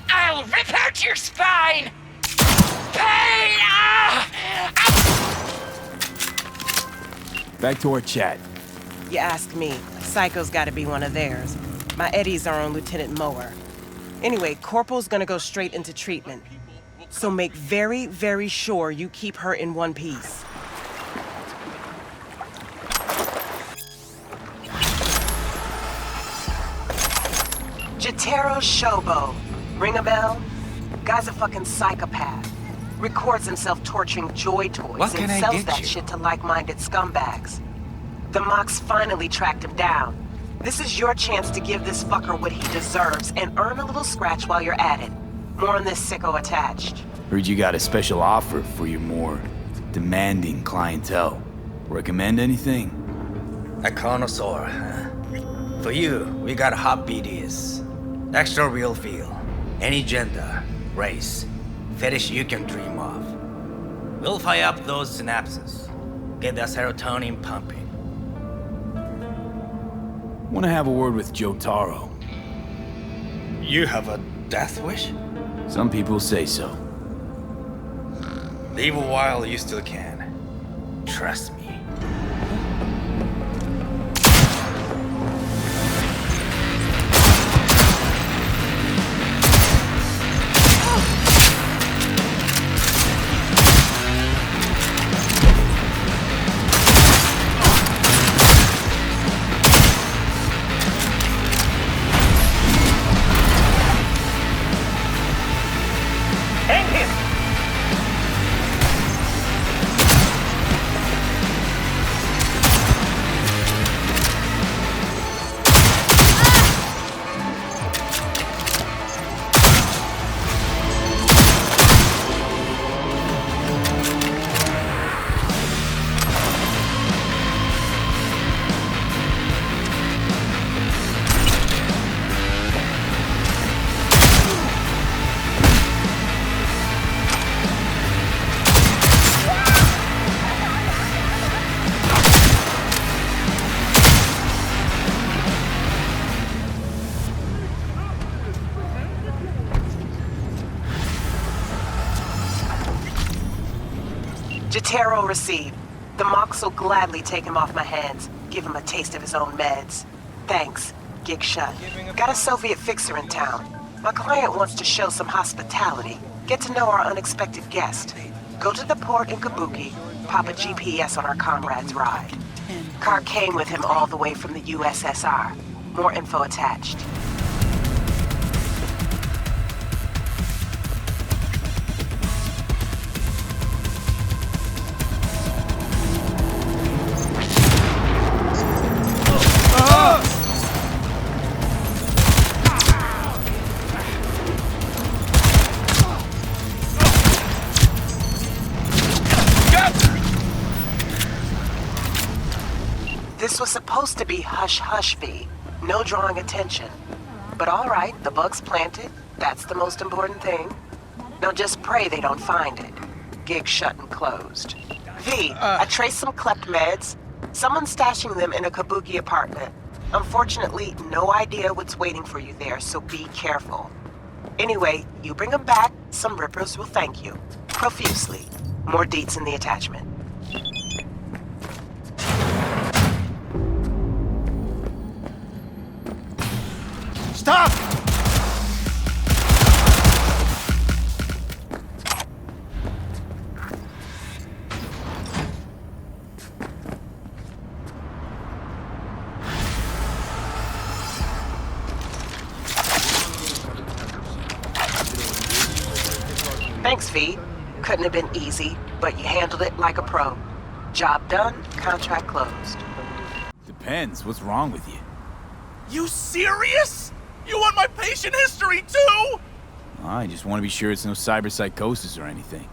I'll rip out your spine! Pain! Back to our chat. You ask me, Psycho's gotta be one of theirs. My Eddies are on Lieutenant Mower. Anyway, Corporal's gonna go straight into treatment. So make very, very sure you keep her in one piece. Jotaro Shobo. Ring a bell? Guy's a fucking psychopath. Records himself torturing joy toys What can and I sells get that you? shit to like-minded scumbags. The Mox finally tracked him down. This is your chance to give this fucker what he deserves and earn a little scratch while you're at it. More on this sicko attached. Heard you got a special offer for your more demanding clientele. Recommend anything? A connoisseur, huh? For you, we got hot BDs. Extra real feel. Any gender, race, fetish you can dream of. We'll fire up those synapses. Get that serotonin pumping. Want to have a word with Jotaro. You have a death wish? Some people say so. Leave a while you still can. Trust me. Jotaro received. The Mox will gladly take him off my hands, give him a taste of his own meds. Thanks. Gig shut. Got a Soviet fixer in town. My client wants to show some hospitality, get to know our unexpected guest. Go to the port in Kabuki, pop a GPS on our comrade's ride. Car came with him all the way from the USSR. More info attached. This was supposed to be hush-hush, V. No drawing attention. But all right, the bug's planted. That's the most important thing. Now just pray they don't find it. Gig shut and closed. V, I traced some klept meds. Someone's stashing them in a Kabuki apartment. Unfortunately, no idea what's waiting for you there, so be careful. Anyway, you bring them back, some rippers will thank you. Profusely. More deets in the attachment. Stop! Thanks, V. Couldn't have been easy, but you handled it like a pro. Job done, contract closed. Depends. What's wrong with you? You serious? You want my patient history too? I just want to be sure it's no cyberpsychosis or anything.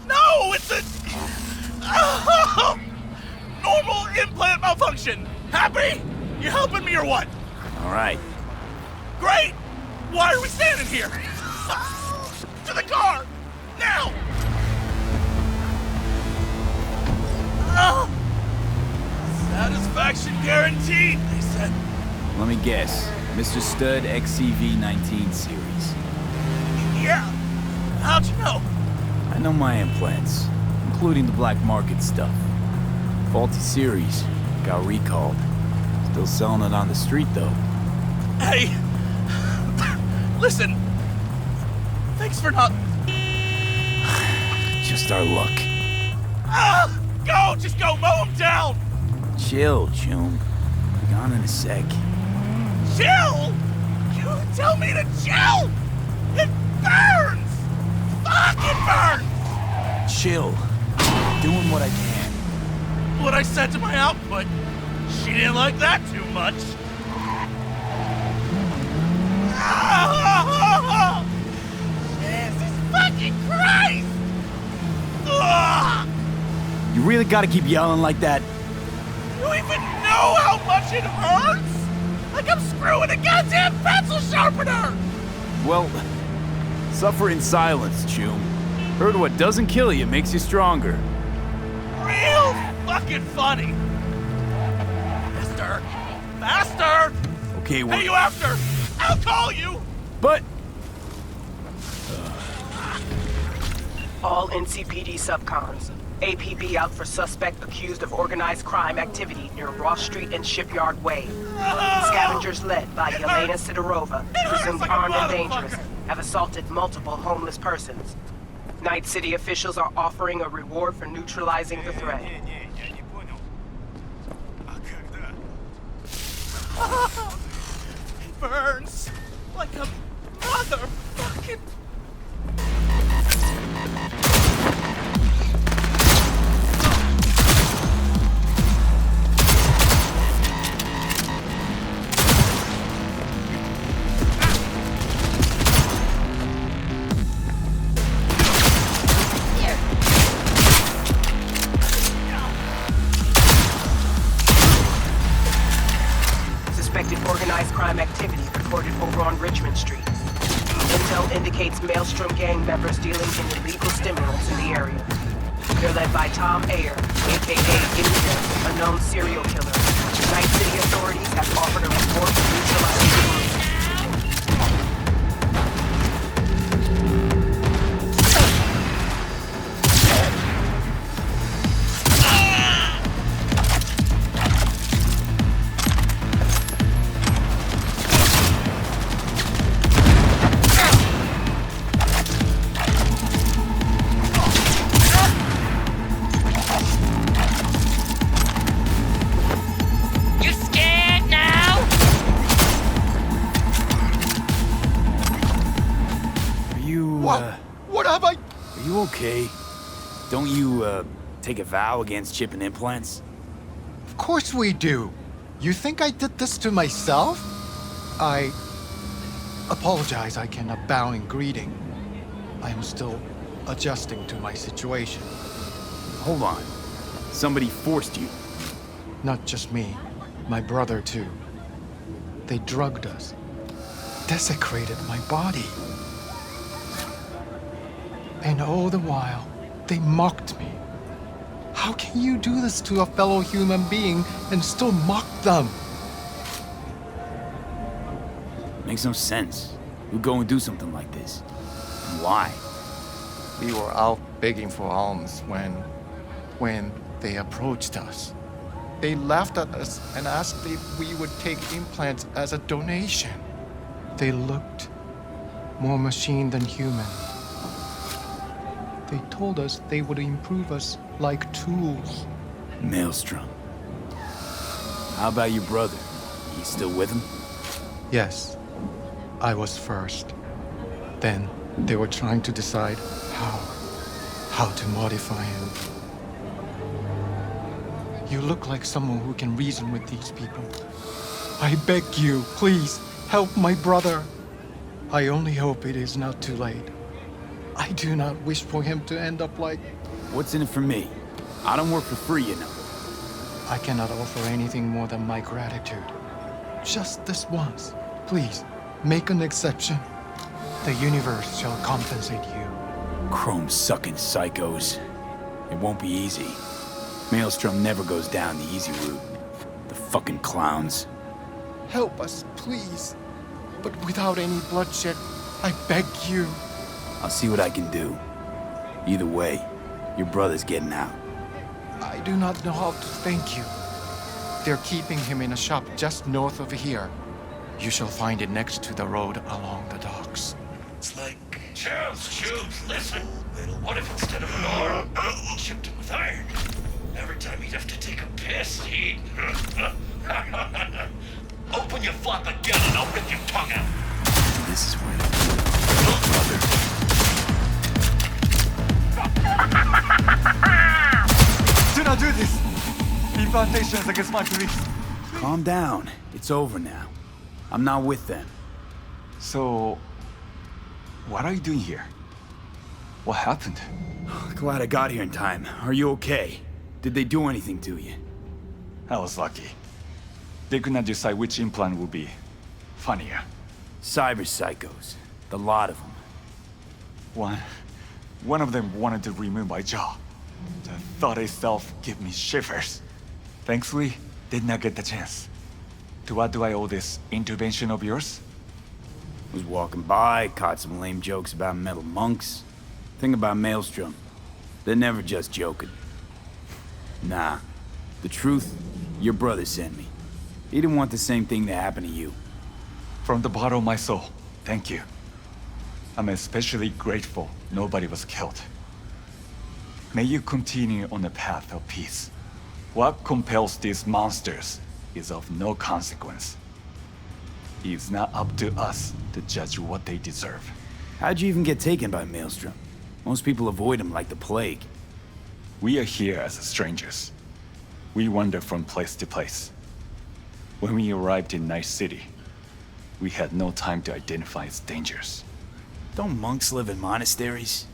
No, it's a normal implant malfunction. Happy? You helping me or what? All right. Great. Why are we standing here? To the car! Now! Satisfaction guaranteed, they said. Let me guess. Mr. Stud XCV-19 series. Yeah. How'd you know? I know my implants, including the black market stuff. Faulty series. Got recalled. Still selling it on the street, though. Hey! Listen! Thanks for not... Just our luck. Go! Just go! Mow him down! Chill, Chum. Be gone in a sec. Chill? You tell me to chill? It burns! Fuck, it burns! Chill. Doing what I can. What I said to my output. She didn't like that too much. Jesus fucking Christ! Ugh! You really gotta keep yelling like that? You even know how much it hurts? Like I'm screwing a goddamn pencil sharpener! Well, suffer in silence, Chum. Heard what doesn't kill you makes you stronger. Real fucking funny. Faster! Faster! Okay, Hey, you after? I'll call you! But... All NCPD subcons. APB out for suspect accused of organized crime activity near Ross Street and Shipyard Way. Scavengers led by Yelena Sidorova, presumed armed and dangerous, have assaulted multiple homeless persons. Night City officials are offering a reward for neutralizing the threat. It burns like a motherfucking... Organized crime activity reported over on Richmond Street. Intel indicates Maelstrom gang members dealing in illegal stimulants in the area. They're led by Tom Ayer, aka India, a known serial killer. Night City authorities have offered a report for neutralizing the group. Okay. Don't you, take a vow against chipping implants? Of course we do. You think I did this to myself? I apologize. I cannot bow in greeting. I am still adjusting to my situation. Hold on. Somebody forced you. Not just me. My brother, too. They drugged us. Desecrated my body. And all the while, they mocked me. How can you do this to a fellow human being and still mock them? Makes no sense. Who'd go and do something like this? And why? We were out begging for alms when they approached us. They laughed at us and asked if we would take implants as a donation. They looked more machine than human. They told us they would improve us like tools. Maelstrom. How about your brother? You still with him? Yes. I was first. Then they were trying to decide how to modify him. You look like someone who can reason with these people. I beg you, please, help my brother. I only hope it is not too late. I do not wish for him to end up like... What's in it for me? I don't work for free, you know. I cannot offer anything more than my gratitude. Just this once. Please, make an exception. The universe shall compensate you. Chrome-sucking psychos. It won't be easy. Maelstrom never goes down the easy route. The fucking clowns. Help us, please. But without any bloodshed, I beg you. I'll see what I can do. Either way, your brother's getting out. I do not know how to thank you. They're keeping him in a shop just north of here. You shall find it next to the road along the docks. It's like, Charles, Tubes, listen. What if instead of an arm, we chipped him with iron? Every time he'd have to take a piss, he'd... Open your flap again and I'll rip your tongue out. This is where brother. Do not do this! Implantations against my police. Calm down. It's over now. I'm not with them. So... what are you doing here? What happened? Glad I got here in time. Are you okay? Did they do anything to you? I was lucky. They could not decide which implant would be funnier. Cyber psychos. The lot of them. One of them wanted to remove my jaw. The thought itself gave me shivers. Thankfully, did not get the chance. To what do I owe this intervention of yours? Was walking by, caught some lame jokes about metal monks. Thing about Maelstrom, they're never just joking. Nah, the truth, your brother sent me. He didn't want the same thing to happen to you. From the bottom of my soul, thank you. I'm especially grateful nobody was killed. May you continue on the path of peace. What compels these monsters is of no consequence. It's not up to us to judge what they deserve. How'd you even get taken by Maelstrom? Most people avoid him like the plague. We are here as strangers. We wander from place to place. When we arrived in Night City, we had no time to identify its dangers. Don't monks live in monasteries?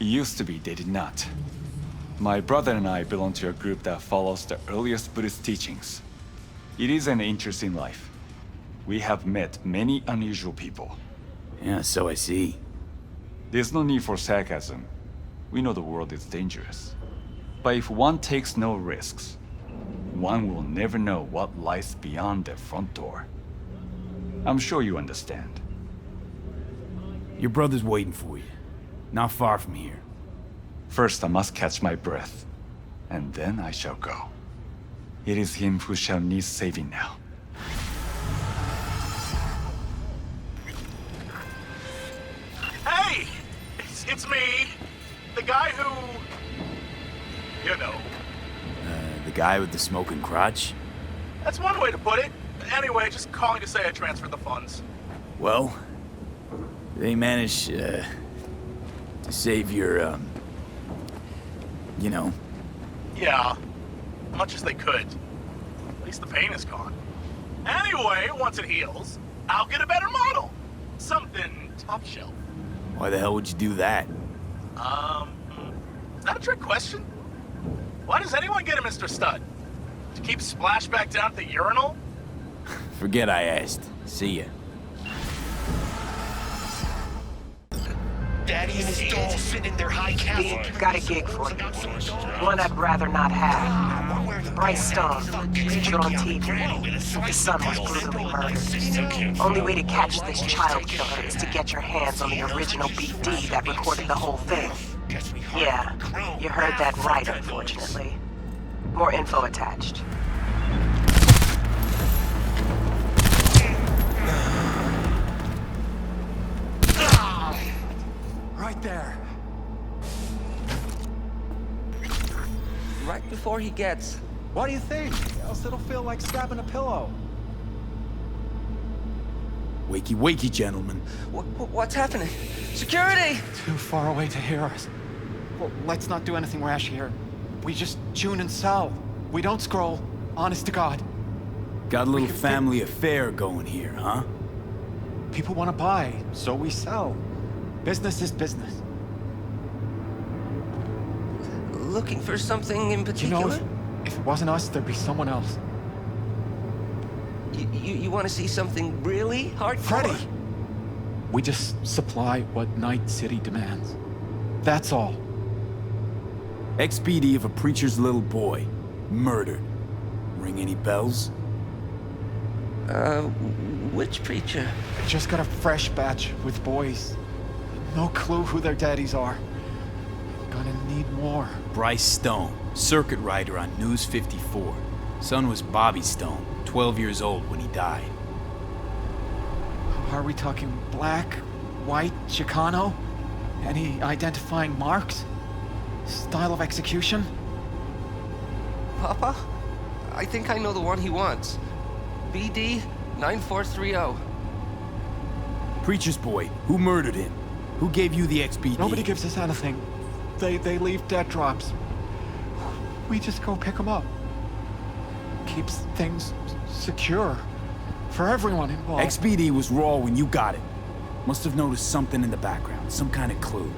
It used to be they did not. My brother and I belong to a group that follows the earliest Buddhist teachings. It is an interesting life. We have met many unusual people. Yeah, so I see. There's no need for sarcasm. We know the world is dangerous. But if one takes no risks, one will never know what lies beyond the front door. I'm sure you understand. Your brother's waiting for you. Not far from here. First, I must catch my breath, and then I shall go. It is him who shall need saving now. Hey! It's me! The guy who... You know. The guy with the smoking crotch? That's one way to put it. Anyway, just calling to say I transferred the funds. Well, they managed, to save your, you know. Yeah, much as they could. At least the pain is gone. Anyway, once it heals, I'll get a better model. Something top shelf. Why the hell would you do that? Is that a trick question? Why does anyone get a Mr. Stud? To keep Splashback down at the urinal? Forget I asked. See ya. Daddy and his doll sit in their high castle. Got a gig for you. One I'd rather not have. Bryce Stone, featured on TV. His son was brutally murdered. Only way to catch this child killer is to get your hands on the original BD that recorded the whole thing. Yeah, you heard that right, unfortunately. More info attached. Right there. Right before he gets... What do you think? Else it'll feel like stabbing a pillow. Wakey, wakey, gentlemen. What's happening? Security! Too far away to hear us. Well, let's not do anything rash here. We just tune and sell. We don't scroll. Honest to God. Got a little family affair going here, huh? People want to buy, so we sell. Business is business. Looking for something in particular? You know, if it wasn't us, there'd be someone else. You want to see something really hardcore? Freddy! We just supply what Night City demands. That's all. XPD of a preacher's little boy. Murdered. Ring any bells? Which preacher? I just got a fresh batch with boys. No clue who their daddies are. Gonna need more. Bryce Stone, circuit rider on News 54. Son was Bobby Stone, 12 years old when he died. Are we talking black, white, Chicano? Any identifying marks? Style of execution? Papa? I think I know the one he wants. BD 9430. Preacher's boy, who murdered him? Who gave you the XPD? Nobody gives us anything. They leave dead drops. We just go pick them up. Keeps things secure. For everyone involved. XPD was raw when you got it. Must have noticed something in the background, some kind of clue.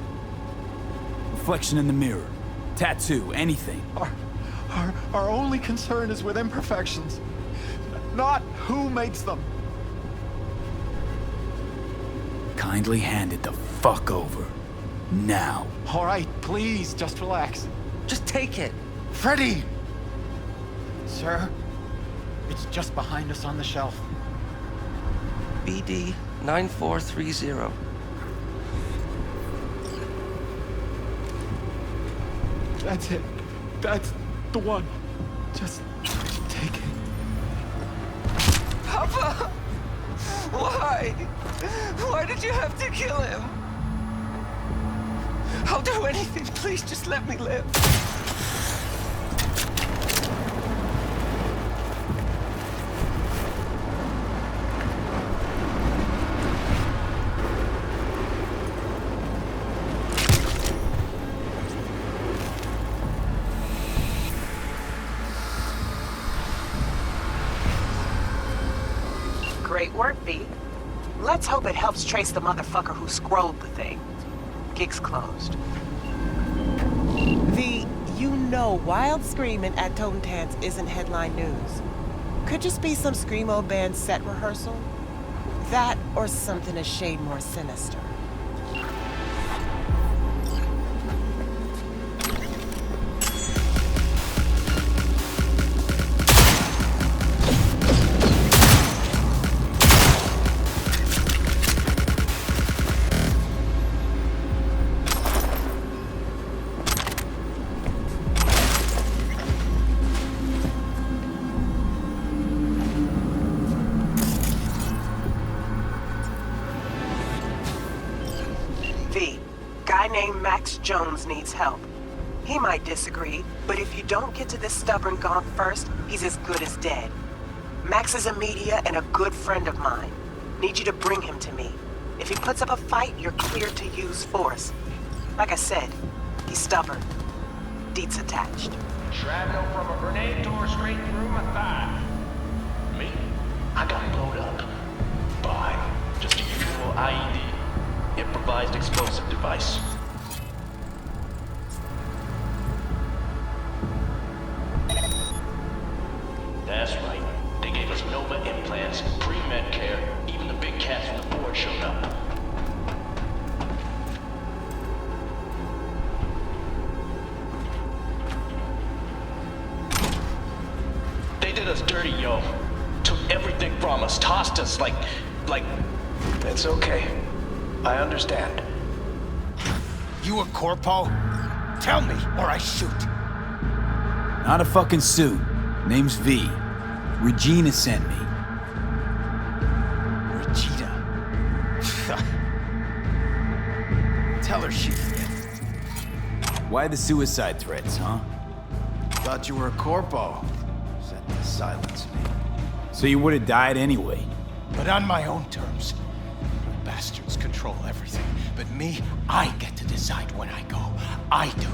Reflection in the mirror, tattoo, anything. Our only concern is with imperfections, not who makes them. Kindly hand it the fuck over. Now. All right, please, just relax. Just take it. Freddy! Sir, it's just behind us on the shelf. BD 9430. That's it. That's the one. Just take it. Papa! Why? Why did you have to kill him? I'll do anything. Please just let me live. Great work, V. Let's hope it helps trace the motherfucker who scrolled the thing. Gig's closed. V, you know wild screaming at Totentanz isn't headline news. Could just be some Screamo band set rehearsal. That or something a shade more sinister. Jones needs help. He might disagree, but if you don't get to this stubborn gonk first, he's as good as dead. Max is a media and a good friend of mine. Need you to bring him to me. If he puts up a fight, you're cleared to use force. Like I said, he's stubborn. Deets attached. Shrapnel from a grenade tore straight through my thigh. Me? I got blown up. By just a usual IED. Improvised explosive device. That's right. They gave us Nova implants, pre-med care, even the big cats on the board showed up. They did us dirty, yo. Took everything from us, tossed us like... It's okay. I understand. You a corpo? Tell me, or I shoot. Not a fucking suit. Name's V. Regina sent me. Regina? Tell her she's dead. Why the suicide threats, huh? Thought you were a corpo. Set to silence me. So you would have died anyway. But on my own terms. You bastards control everything. But me, I get to decide when I go. I do.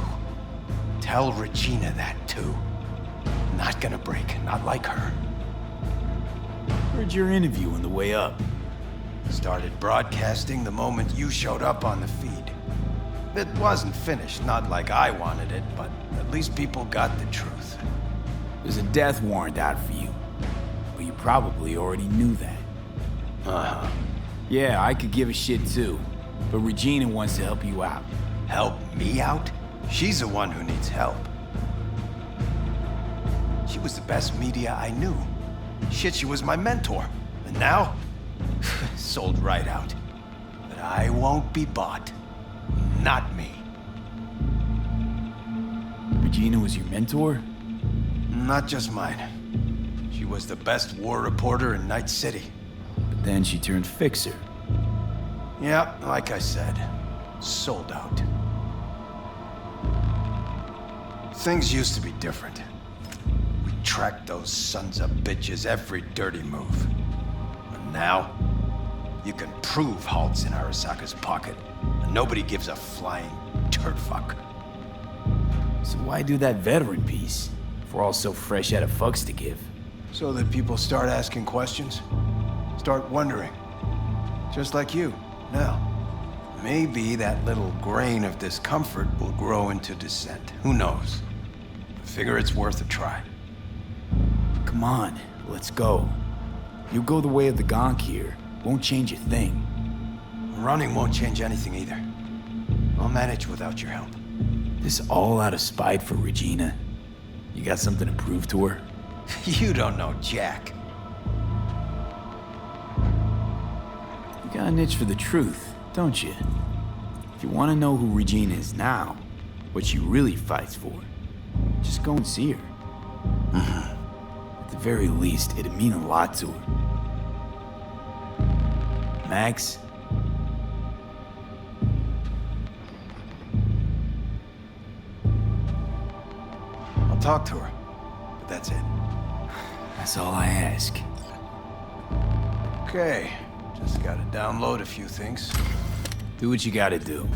Tell Regina that too. Not gonna break, not like her. Heard your interview on the way up. Started broadcasting the moment you showed up on the feed. It wasn't finished, not like I wanted it, but at least people got the truth. There's a death warrant out for you. But you probably already knew that. Uh-huh. Yeah, I could give a shit too. But Regina wants to help you out. Help me out? She's the one who needs help. She was the best media I knew. Shit, she was my mentor. And now? Sold right out. But I won't be bought. Not me. Regina was your mentor? Not just mine. She was the best war reporter in Night City. But then she turned fixer. Yeah, like I said. Sold out. Things used to be different. We tracked those sons of bitches every dirty move. But now, you can prove Halt's in Arasaka's pocket, and nobody gives a flying turd fuck. So why do that veteran piece? If we're all so fresh out of fucks to give. So that people start asking questions. Start wondering. Just like you, now. Maybe that little grain of discomfort will grow into dissent. Who knows? Figure it's worth a try. Come on, let's go. You go the way of the gonk here. Won't change a thing. Running won't change anything either. I'll manage without your help. This all out of spite for Regina? You got something to prove to her? You don't know Jack. You got an itch for the truth, don't you? If you want to know who Regina is now, what she really fights for, just go and see her. At the very least, it'd mean a lot to her. Max? I'll talk to her, but that's it. That's all I ask. Okay, just gotta download a few things. Do what you gotta do.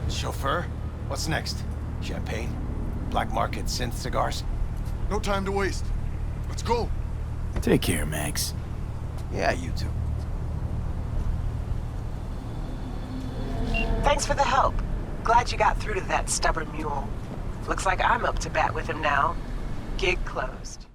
Chauffeur, what's next? Champagne? Black market synth cigars? No time to waste. Let's go. Take care, Max. Yeah, you too. Thanks for the help. Glad you got through to that stubborn mule. Looks like I'm up to bat with him now. Gig closed.